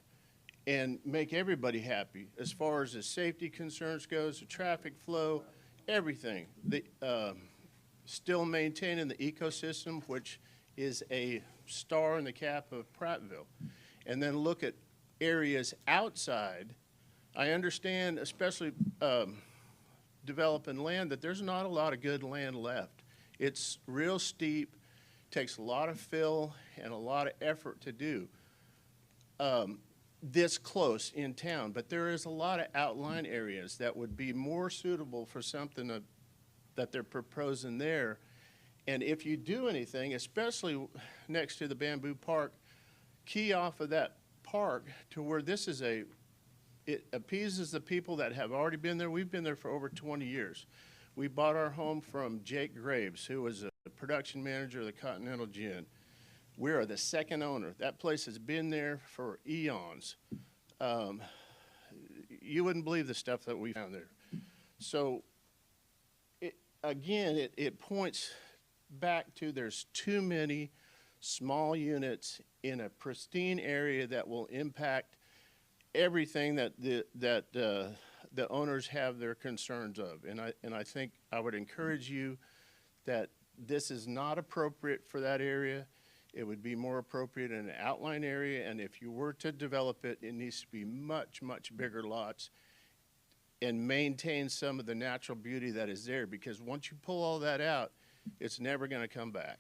and make everybody happy as far as the safety concerns goes, the traffic flow, everything. Still maintaining the ecosystem, which is a star in the cap of Prattville. And then look at areas outside. I understand, especially developing land, that there's not a lot of good land left. It's real steep, takes a lot of fill and a lot of effort to do this close in town. But there is a lot of outlying areas that would be more suitable for something that they're proposing there. And if you do anything, especially next to the Bamboo Park, key off of that park to where this is it appeases the people that have already been there. We've been there for over 20 years. We bought our home from Jake Graves, who was a production manager of the Continental Gin. We are the second owner. That place has been there for eons. You wouldn't believe the stuff that we found there. So, again, it points back to there's too many small units in a pristine area that will impact everything that the owners have their concerns of. And I think I would encourage you that this is not appropriate for that area. It would be more appropriate in an outline area, and if you were to develop it, it needs to be much, much bigger lots and maintain some of the natural beauty that is there, because once you pull all that out, it's never going to come back.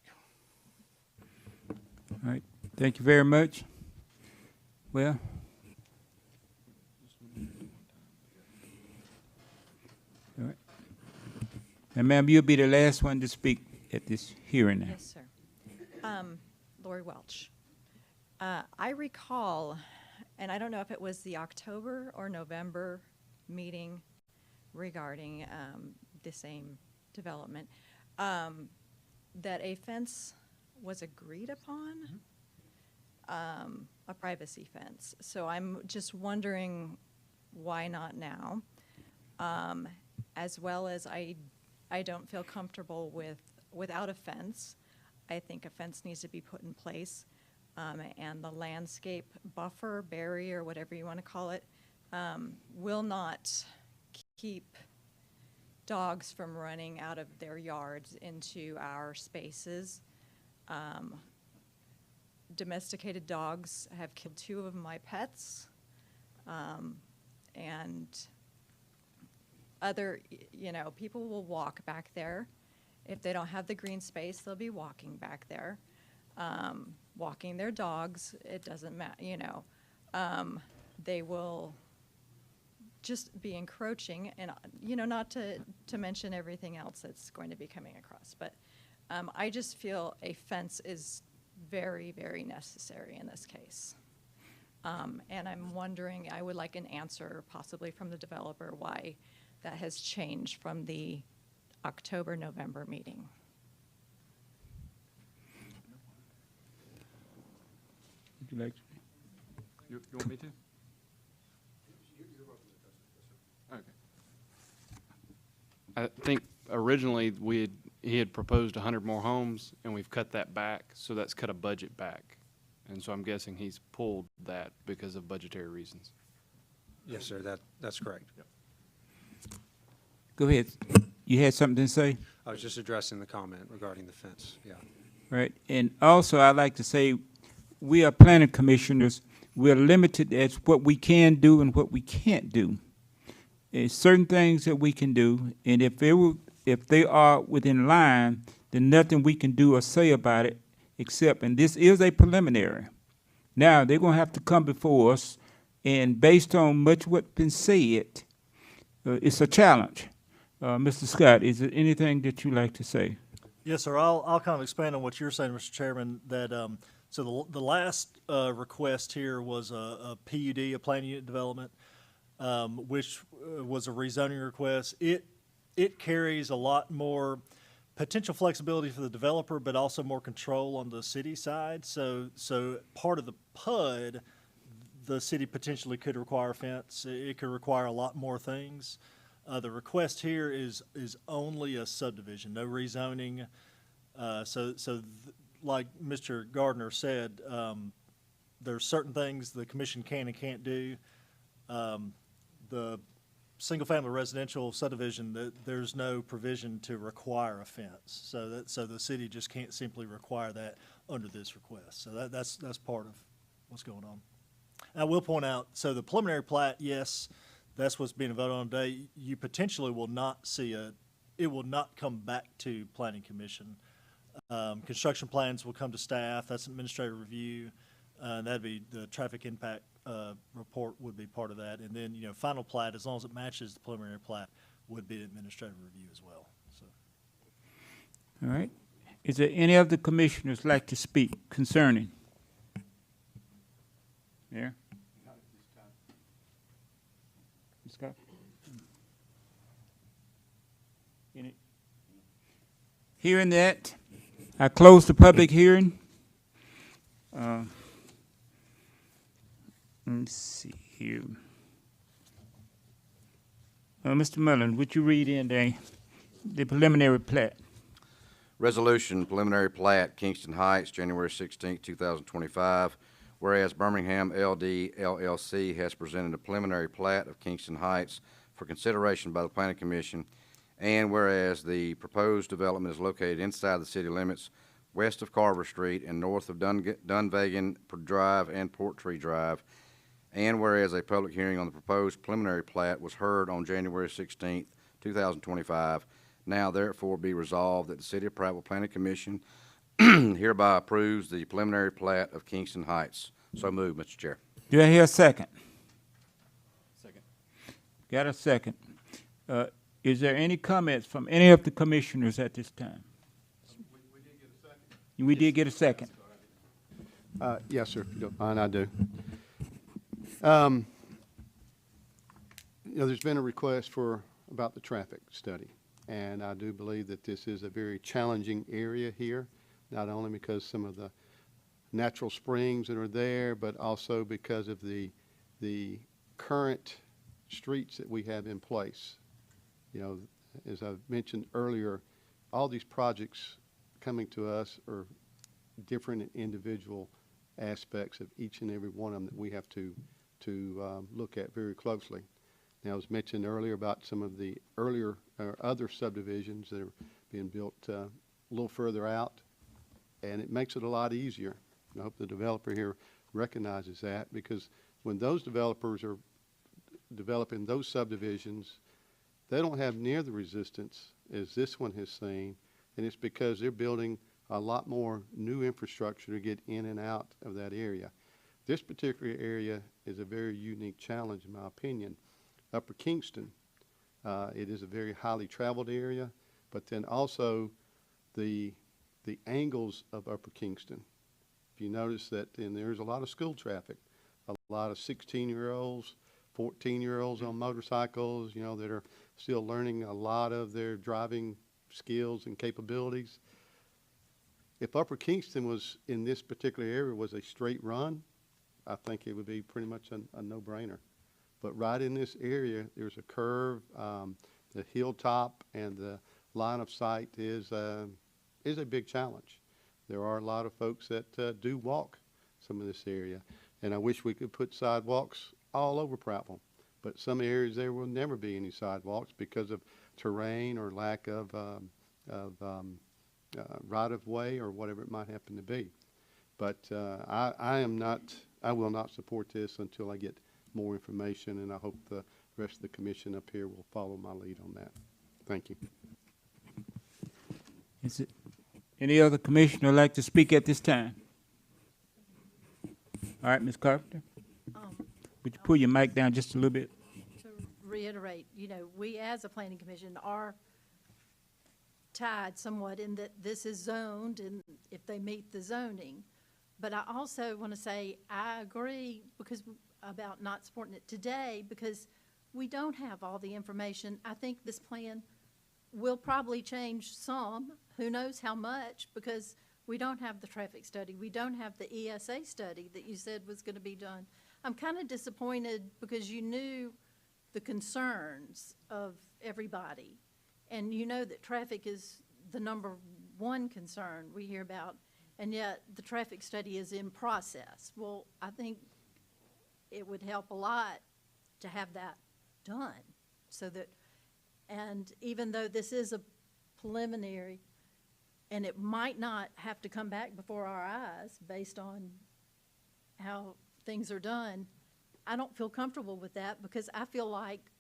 All right, thank you very much. Well, all right. And ma'am, you'll be the last one to speak at this hearing now. Yes, sir. Lori Welch. I recall, and I don't know if it was the October or November meeting regarding the same development, that a fence was agreed upon, a privacy fence. So I'm just wondering why not now, as well as I don't feel comfortable without a fence. I think a fence needs to be put in place, and the landscape buffer, barrier, whatever you want to call it, will not keep dogs from running out of their yards into our spaces. Domesticated dogs have killed 2 of my pets, and other, people will walk back there. If they don't have the green space, they'll be walking back there, walking their dogs. It doesn't matter, they will just be encroaching, and, not to mention everything else that's going to be coming across. But I just feel a fence is very, very necessary in this case. And I'm wondering, I would like an answer possibly from the developer why that has changed from the October, November meeting. Would you like to? You want me to? Okay. I think originally he had proposed 100 more homes, and we've cut that back, so that's cut a budget back. And so I'm guessing he's pulled that because of budgetary reasons. Yes, sir, that's correct. Yep. Go ahead. You had something to say? I was just addressing the comment regarding the fence, yeah. Right. And also, I'd like to say, we are planning commissioners. we're limited as what we can do and what we can't do. There's certain things that we can do, and if they are within line, then nothing we can do or say about it except, and this is a preliminary. Now, they're gonna have to come before us, and based on much what's been said, it's a challenge. Mr. Scott, is there anything that you'd like to say? Yes, sir. I'll kind of expand on what you're saying, Mr. Chairman, that, so the last request here was a PUD, a plan unit development, which was a rezoning request. It carries a lot more potential flexibility for the developer, but also more control on the city side. So part of the PUD, the city potentially could require a fence. It could require a lot more things. The request here is only a subdivision, no rezoning. Like Mr. Gardner said, there's certain things the commission can and can't do. The single-family residential subdivision, there's no provision to require a fence. So the city just can't simply require that under this request. So that's part of what's going on. I will point out, so the preliminary plat, yes, that's what's being voted on today. You potentially will not see it will not come back to Planning Commission. Construction plans will come to staff. That's administrative review. That'd be the traffic impact report would be part of that. And then, final plat, as long as it matches the preliminary plat, would be administrative review as well. So. All right. Is there any other commissioners like to speak concerning? Mayor? Scott? Hearing that, I close the public hearing. Let me see here. Mr. Mullen, would you read in the preliminary plat? Resolution, preliminary plat, Kingston Heights, January 16, 2025. Whereas Birmingham LD LLC has presented a preliminary plat of Kingston Heights for consideration by the Planning Commission, and whereas the proposed development is located inside the city limits, west of Carver Street and north of Dunvegan Drive and Porttree Drive, and whereas a public hearing on the proposed preliminary plat was heard on January 16, 2025, now therefore be resolved that the City of Prattville Planning Commission hereby approves the preliminary plat of Kingston Heights. So moved, Mr. Chair. Do I hear a second? Second. Got a second. Is there any comments from any of the commissioners at this time? We did get a second. Yes, sir, if you don't mind, I do. There's been a request about the traffic study, and I do believe that this is a very challenging area here, not only because some of the natural springs that are there, but also because of the current streets that we have in place. As I mentioned earlier, all these projects coming to us are different individual aspects of each and every one of them that we have to look at very closely. Now, it was mentioned earlier about some of the earlier or other subdivisions that are being built a little further out, and it makes it a lot easier. And I hope the developer here recognizes that, because when those developers are developing those subdivisions, they don't have near the resistance as this one has seen, and it's because they're building a lot more new infrastructure to get in and out of that area. This particular area is a very unique challenge, in my opinion. Upper Kingston, it is a very highly traveled area, but then also the angles of Upper Kingston. If you notice that, and there's a lot of school traffic, a lot of 16-year-olds, 14-year-olds on motorcycles, that are still learning a lot of their driving skills and capabilities. If Upper Kingston was in this particular area was a straight run, I think it would be pretty much a no-brainer. But right in this area, there's a curve, the hilltop and the line of sight is a big challenge. There are a lot of folks that do walk some of this area, and I wish we could put sidewalks all over Prattville. But some areas there will never be any sidewalks because of terrain or lack of right-of-way or whatever it might happen to be. But I am not I will not support this until I get more information, and I hope the rest of the commission up here will follow my lead on that. Thank you. Is it, any other commissioner would like to speak at this time? All right, Ms. Carpenter, would you pull your mic down just a little bit? To reiterate, we as a planning commission are tied somewhat in that this is zoned and if they meet the zoning. But I also want to say I agree about not supporting it today because we don't have all the information. I think this plan will probably change some, who knows how much, because we don't have the traffic study. We don't have the ESA study that you said was going to be done. I'm kind of disappointed because you knew the concerns of everybody. And you know that traffic is the number one concern we hear about, and yet the traffic study is in process. Well, I think it would help a lot to have that done so that, and even though this is a preliminary, and it might not have to come back before our eyes based on how things are done, I don't feel comfortable with that because I feel like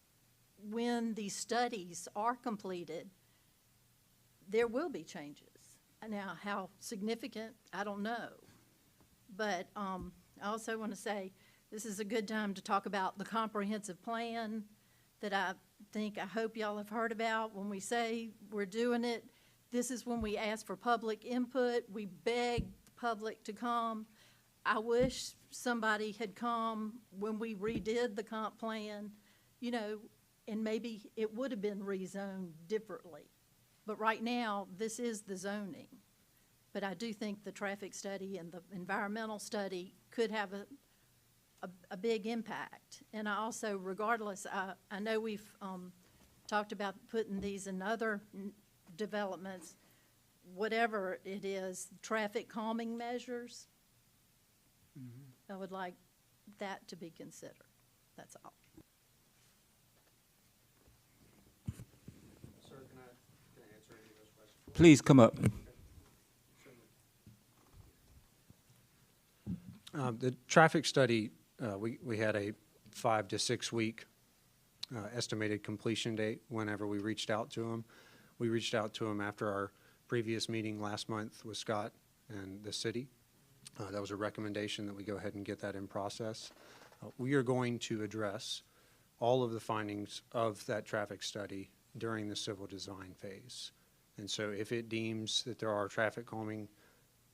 when these studies are completed, there will be changes. Now, how significant, I don't know. But I also want to say this is a good time to talk about the comprehensive plan that I hope y'all have heard about. When we say we're doing it, this is when we ask for public input. We beg the public to come. I wish somebody had come when we redid the comp plan, and maybe it would have been rezoned differently. But right now, this is the zoning. But I do think the traffic study and the environmental study could have a big impact. And I also, regardless, I know we've talked about putting these in other developments, whatever it is, traffic calming measures. I would like that to be considered. That's all. Sir, can I answer any of those questions? Please come up. The traffic study, we had a 5 to 6 week estimated completion date whenever we reached out to them. We reached out to them after our previous meeting last month with Scott and the city. That was a recommendation that we go ahead and get that in process. We are going to address all of the findings of that traffic study during the civil design phase. And so if it deems that there are traffic calming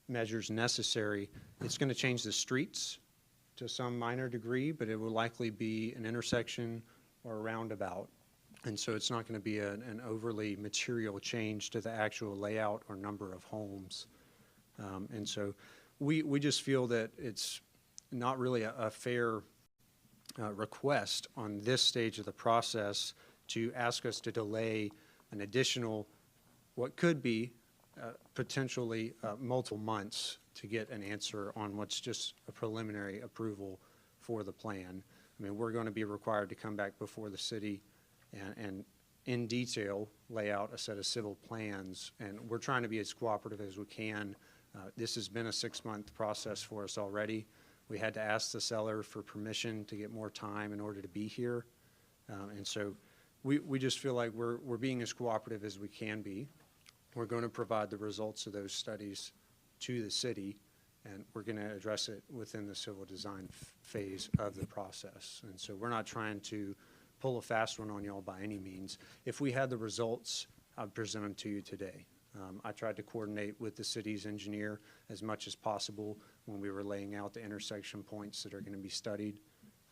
measures necessary, it's going to change the streets to some minor degree, but it will likely be an intersection or a roundabout. And so it's not going to be an overly material change to the actual layout or number of homes. And so we just feel that it's not really a fair request on this stage of the process to ask us to delay an additional, what could be potentially multiple months to get an answer on what's just a preliminary approval for the plan. I mean, we're going to be required to come back before the city and in detail lay out a set of civil plans, and we're trying to be as cooperative as we can. This has been a 6-month process for us already. We had to ask the seller for permission to get more time in order to be here. And so we just feel like we're being as cooperative as we can be. We're going to provide the results of those studies to the city, and we're going to address it within the civil design phase of the process. And so we're not trying to pull a fast one on y'all by any means. If we had the results, I'd present them to you today. I tried to coordinate with the city's engineer as much as possible when we were laying out the intersection points that are going to be studied.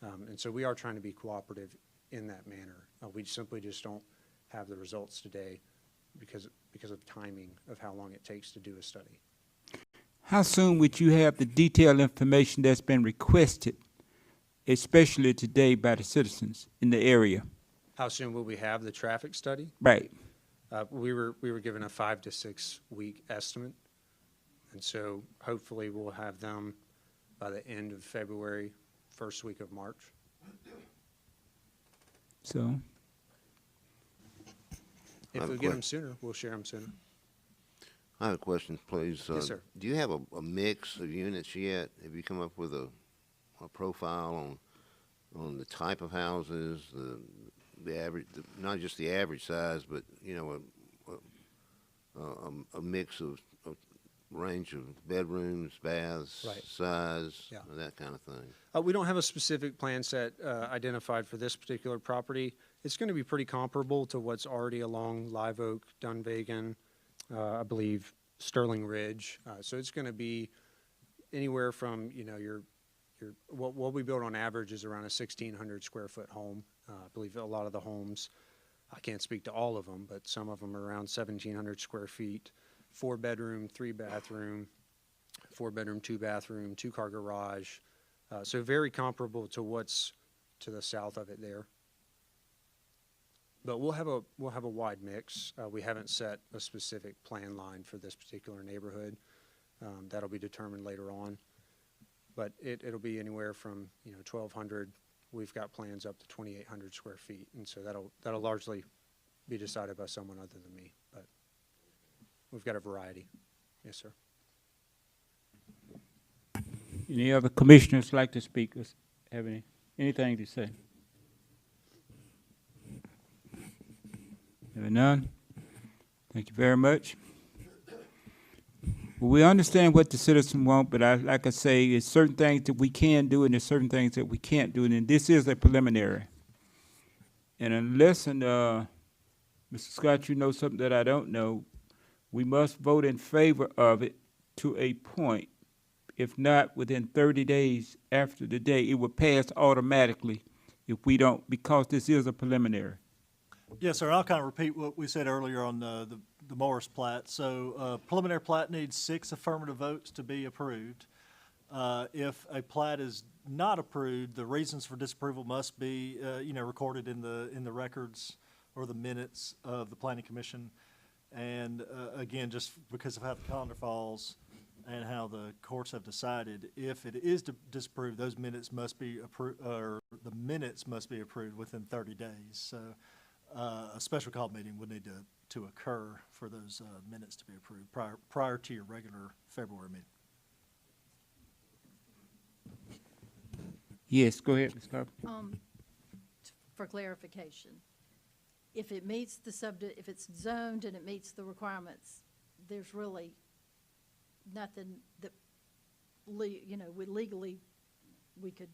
And so we are trying to be cooperative in that manner. We simply just don't have the results today because of timing of how long it takes to do a study. How soon would you have the detailed information that's been requested, especially today by the citizens in the area? How soon will we have the traffic study? Right. We were given a 5 to 6 week estimate, and so hopefully we'll have them by the end of February, first week of March. So, if we get them sooner, we'll share them sooner. I have a question, please. Yes, sir. Do you have a mix of units yet? Have you come up with a a profile on the type of houses, the average, not just the average size, but, you know, a mix of range of bedrooms, baths, Right. size, Yeah. that kind of thing? We don't have a specific plan set identified for this particular property. It's going to be pretty comparable to what's already along Live Oak, Dunvegan, I believe Sterling Ridge. So it's going to be anywhere from, you know, what we build on average is around a 1,600 square foot home. I believe a lot of the homes, I can't speak to all of them, but some of them are around 1,700 square feet, 4-bedroom, 3-bathroom, 4-bedroom, 2-bathroom, 2-car garage. So very comparable to what's to the south of it there. But we'll have a wide mix. We haven't set a specific plan line for this particular neighborhood. That'll be determined later on. But it'll be anywhere from, you know, 1,200. We've got plans up to 2,800 square feet, and so that'll largely be decided by someone other than me. But we've got a variety. Yes, sir. Any other commissioners like to speak? Have anything to say? Having none? Thank you very much. Well, we understand what the citizens want, but like I say, it's certain things that we can do and there's certain things that we can't do, and this is a preliminary. And unless, Mr. Scott, you know something that I don't know, we must vote in favor of it to a point. If not, within 30 days after the day, it will pass automatically if we don't, because this is a preliminary. Yes, sir. I'll kind of repeat what we said earlier on the Morris plat. So preliminary plat needs 6 affirmative votes to be approved. If a plat is not approved, the reasons for disapproval must be, you know, recorded in the records or the minutes of the Planning Commission. And again, just because of how the calendar falls and how the courts have decided, if it is disapproved, those minutes must be approved, or the minutes must be approved within 30 days. So a special call meeting would need to occur for those minutes to be approved prior to your regular February meeting. Yes, go ahead, Ms. Carter. For clarification, if it meets if it's zoned and it meets the requirements, there's really nothing that, you know, legally we could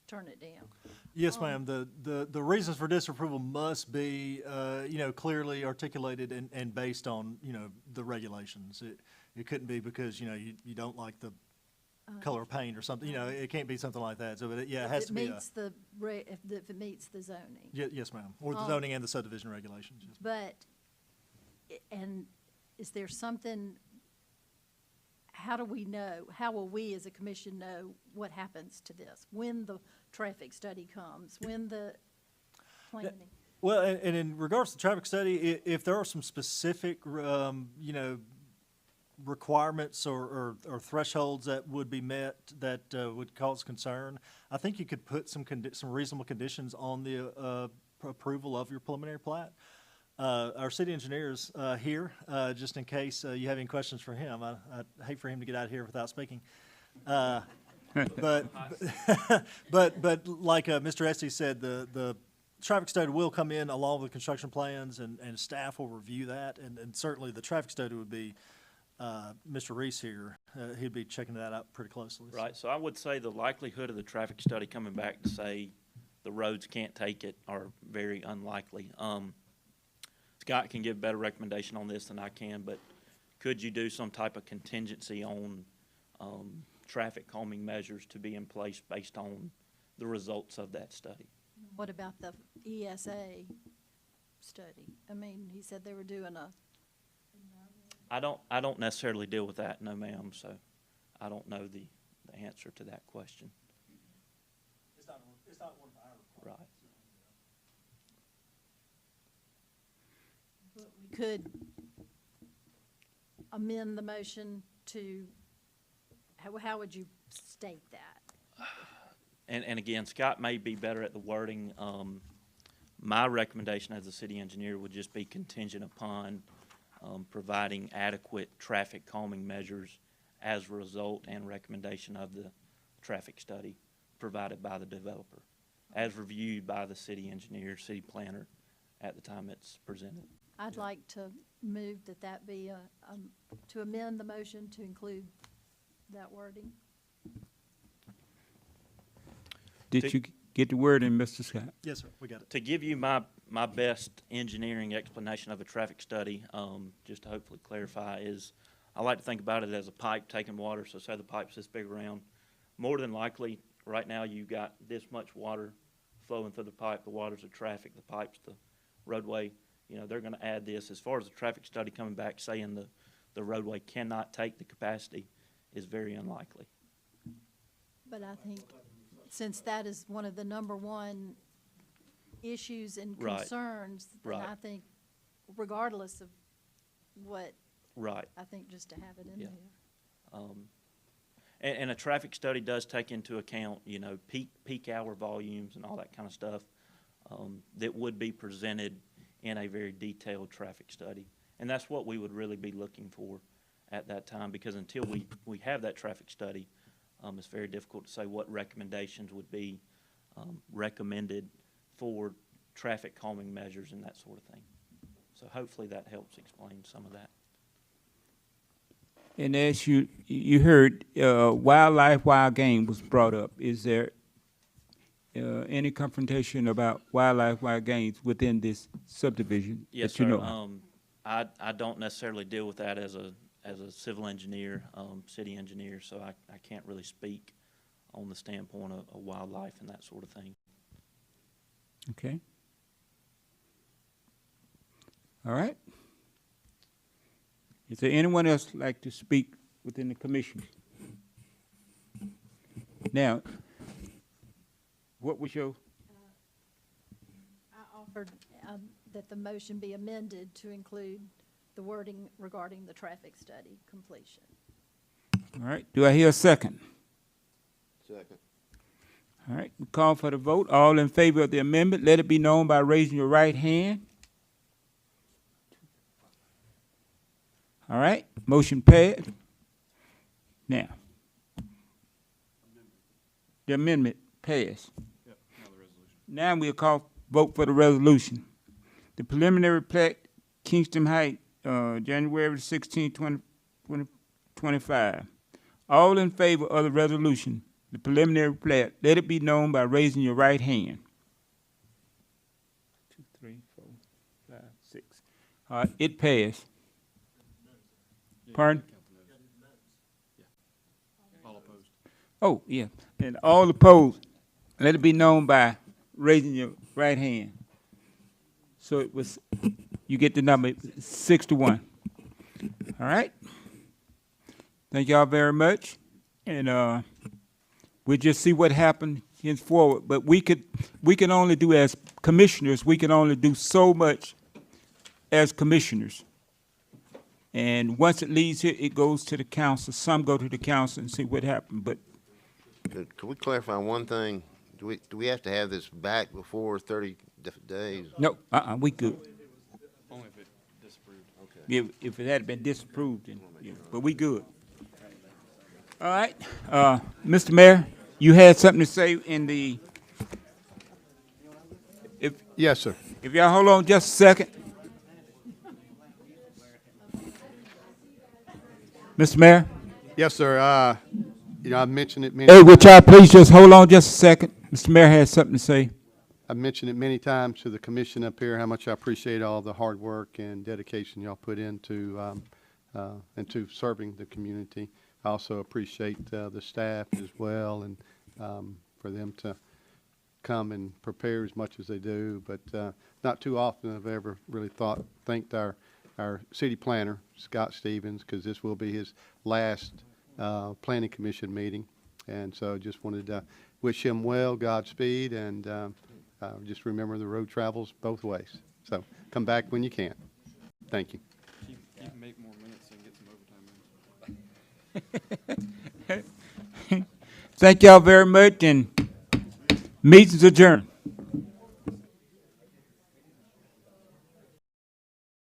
turn it down. Yes, ma'am. The reasons for disapproval must be, you know, clearly articulated and based on, you know, the regulations. It couldn't be because, you know, you don't like the color of paint or something, you know, it can't be something like that. So, it has to be If it meets the zoning. Yes, ma'am. Or the zoning and the subdivision regulations. Yes. But, and is there something, how do we know, how will we as a commission know what happens to this? When the traffic study comes, when the planning? Well, and in regards to the traffic study, if there are some specific, you know, requirements or thresholds that would be met that would cause concern, I think you could put some reasonable conditions on the approval of your preliminary plat. Our city engineer is here, just in case you have any questions for him. I'd hate for him to get out of here without speaking. But like Mr. Estes said, the traffic study will come in along with construction plans, and staff will review that. And certainly the traffic study would be Mr. Reese here. He'd be checking that out pretty closely. Right. So I would say the likelihood of the traffic study coming back to say the roads can't take it are very unlikely. Scott can give a better recommendation on this than I can, but could you do some type of contingency on traffic calming measures to be in place based on the results of that study? What about the ESA study? I mean, he said they were doing a. I don't necessarily deal with that, no ma'am, so I don't know the answer to that question. It's not one of our requirements. Right. We could amend the motion to, how would you state that? And again, Scott may be better at the wording. My recommendation as a city engineer would just be contingent upon providing adequate traffic calming measures as a result and recommendation of the traffic study provided by the developer, as reviewed by the city engineer, city planner, at the time it's presented. I'd like to move that be, to amend the motion to include that wording. Did you get the word in, Mr. Scott? Yes, sir, we got it. To give you my best engineering explanation of a traffic study, just to hopefully clarify, is I like to think about it as a pipe taking water. So say the pipe's this big around. More than likely, right now you've got this much water flowing through the pipe. The water's the traffic, the pipe's the roadway. You know, they're going to add this. As far as the traffic study coming back saying the roadway cannot take the capacity is very unlikely. But I think since that is one of the number one issues and Right. concerns, then Right. I think regardless of what, Right. I think just to have it in Yeah. there. And a traffic study does take into account, you know, peak hour volumes and all that kind of stuff that would be presented in a very detailed traffic study. And that's what we would really be looking for at that time, because until we have that traffic study, it's very difficult to say what recommendations would be recommended for traffic calming measures and that sort of thing. So hopefully that helps explain some of that. And as you heard, wildlife, wild game was brought up. Is there any confrontation about wildlife, wild games within this subdivision? Yes, that you sir. know? I don't necessarily deal with that as a civil engineer, city engineer, so I can't really speak on the standpoint of wildlife and that sort of thing. Okay. All right. Is there anyone else like to speak within the commission? Now, what was your, I offered that the motion be amended to include the wording regarding the traffic study completion. all right, do I hear a second? Second. All right, we call for the vote. All in favor of the amendment, let it be known by raising your right hand. All right, motion passed. Now, the amendment passed. Now we'll vote for the resolution. The preliminary plat, Kingston Heights, January 16, 2025. All in favor of the resolution, the preliminary plat, let it be known by raising your right hand. 2, 3, 4, 5, 6. All right, it passed. Pardon? All opposed. Oh, yeah. And all opposed, let it be known by raising your right hand. So it was, you get the number 6-1. All right? Thank y'all very much. And we'll just see what happens henceforward. But we can only do, as commissioners, we can only do so much as commissioners. And once it leaves here, it goes to the council. Some go to the council and see what happened, but Could we clarify one thing? Do we have to have this back before 30 days? no, we good. Only if it disapproved. Okay. If it had been disapproved, then, yeah, but we good. All right, Mr. Mayor, you had something to say in the, Yes, sir. if y'all hold on just a second. Mr. Mayor? Yes, sir. I've mentioned it many Hey, times. would y'all please just hold on just a second? Mr. Mayor has something to say. I've mentioned it many times to the commission up here, how much I appreciate all the hard work and dedication y'all put into serving the community. I also appreciate the staff as well, and for them to come and prepare as much as they do. But not too often have I ever really thanked our city planner, Scott Stevens, because this will be his last planning commission meeting. And so just wanted to wish him well, Godspeed, and just remember the road travels both ways. So come back when you can. Thank you. You can make more minutes and get some overtime in. Thank y'all very much, and meeting's adjourned.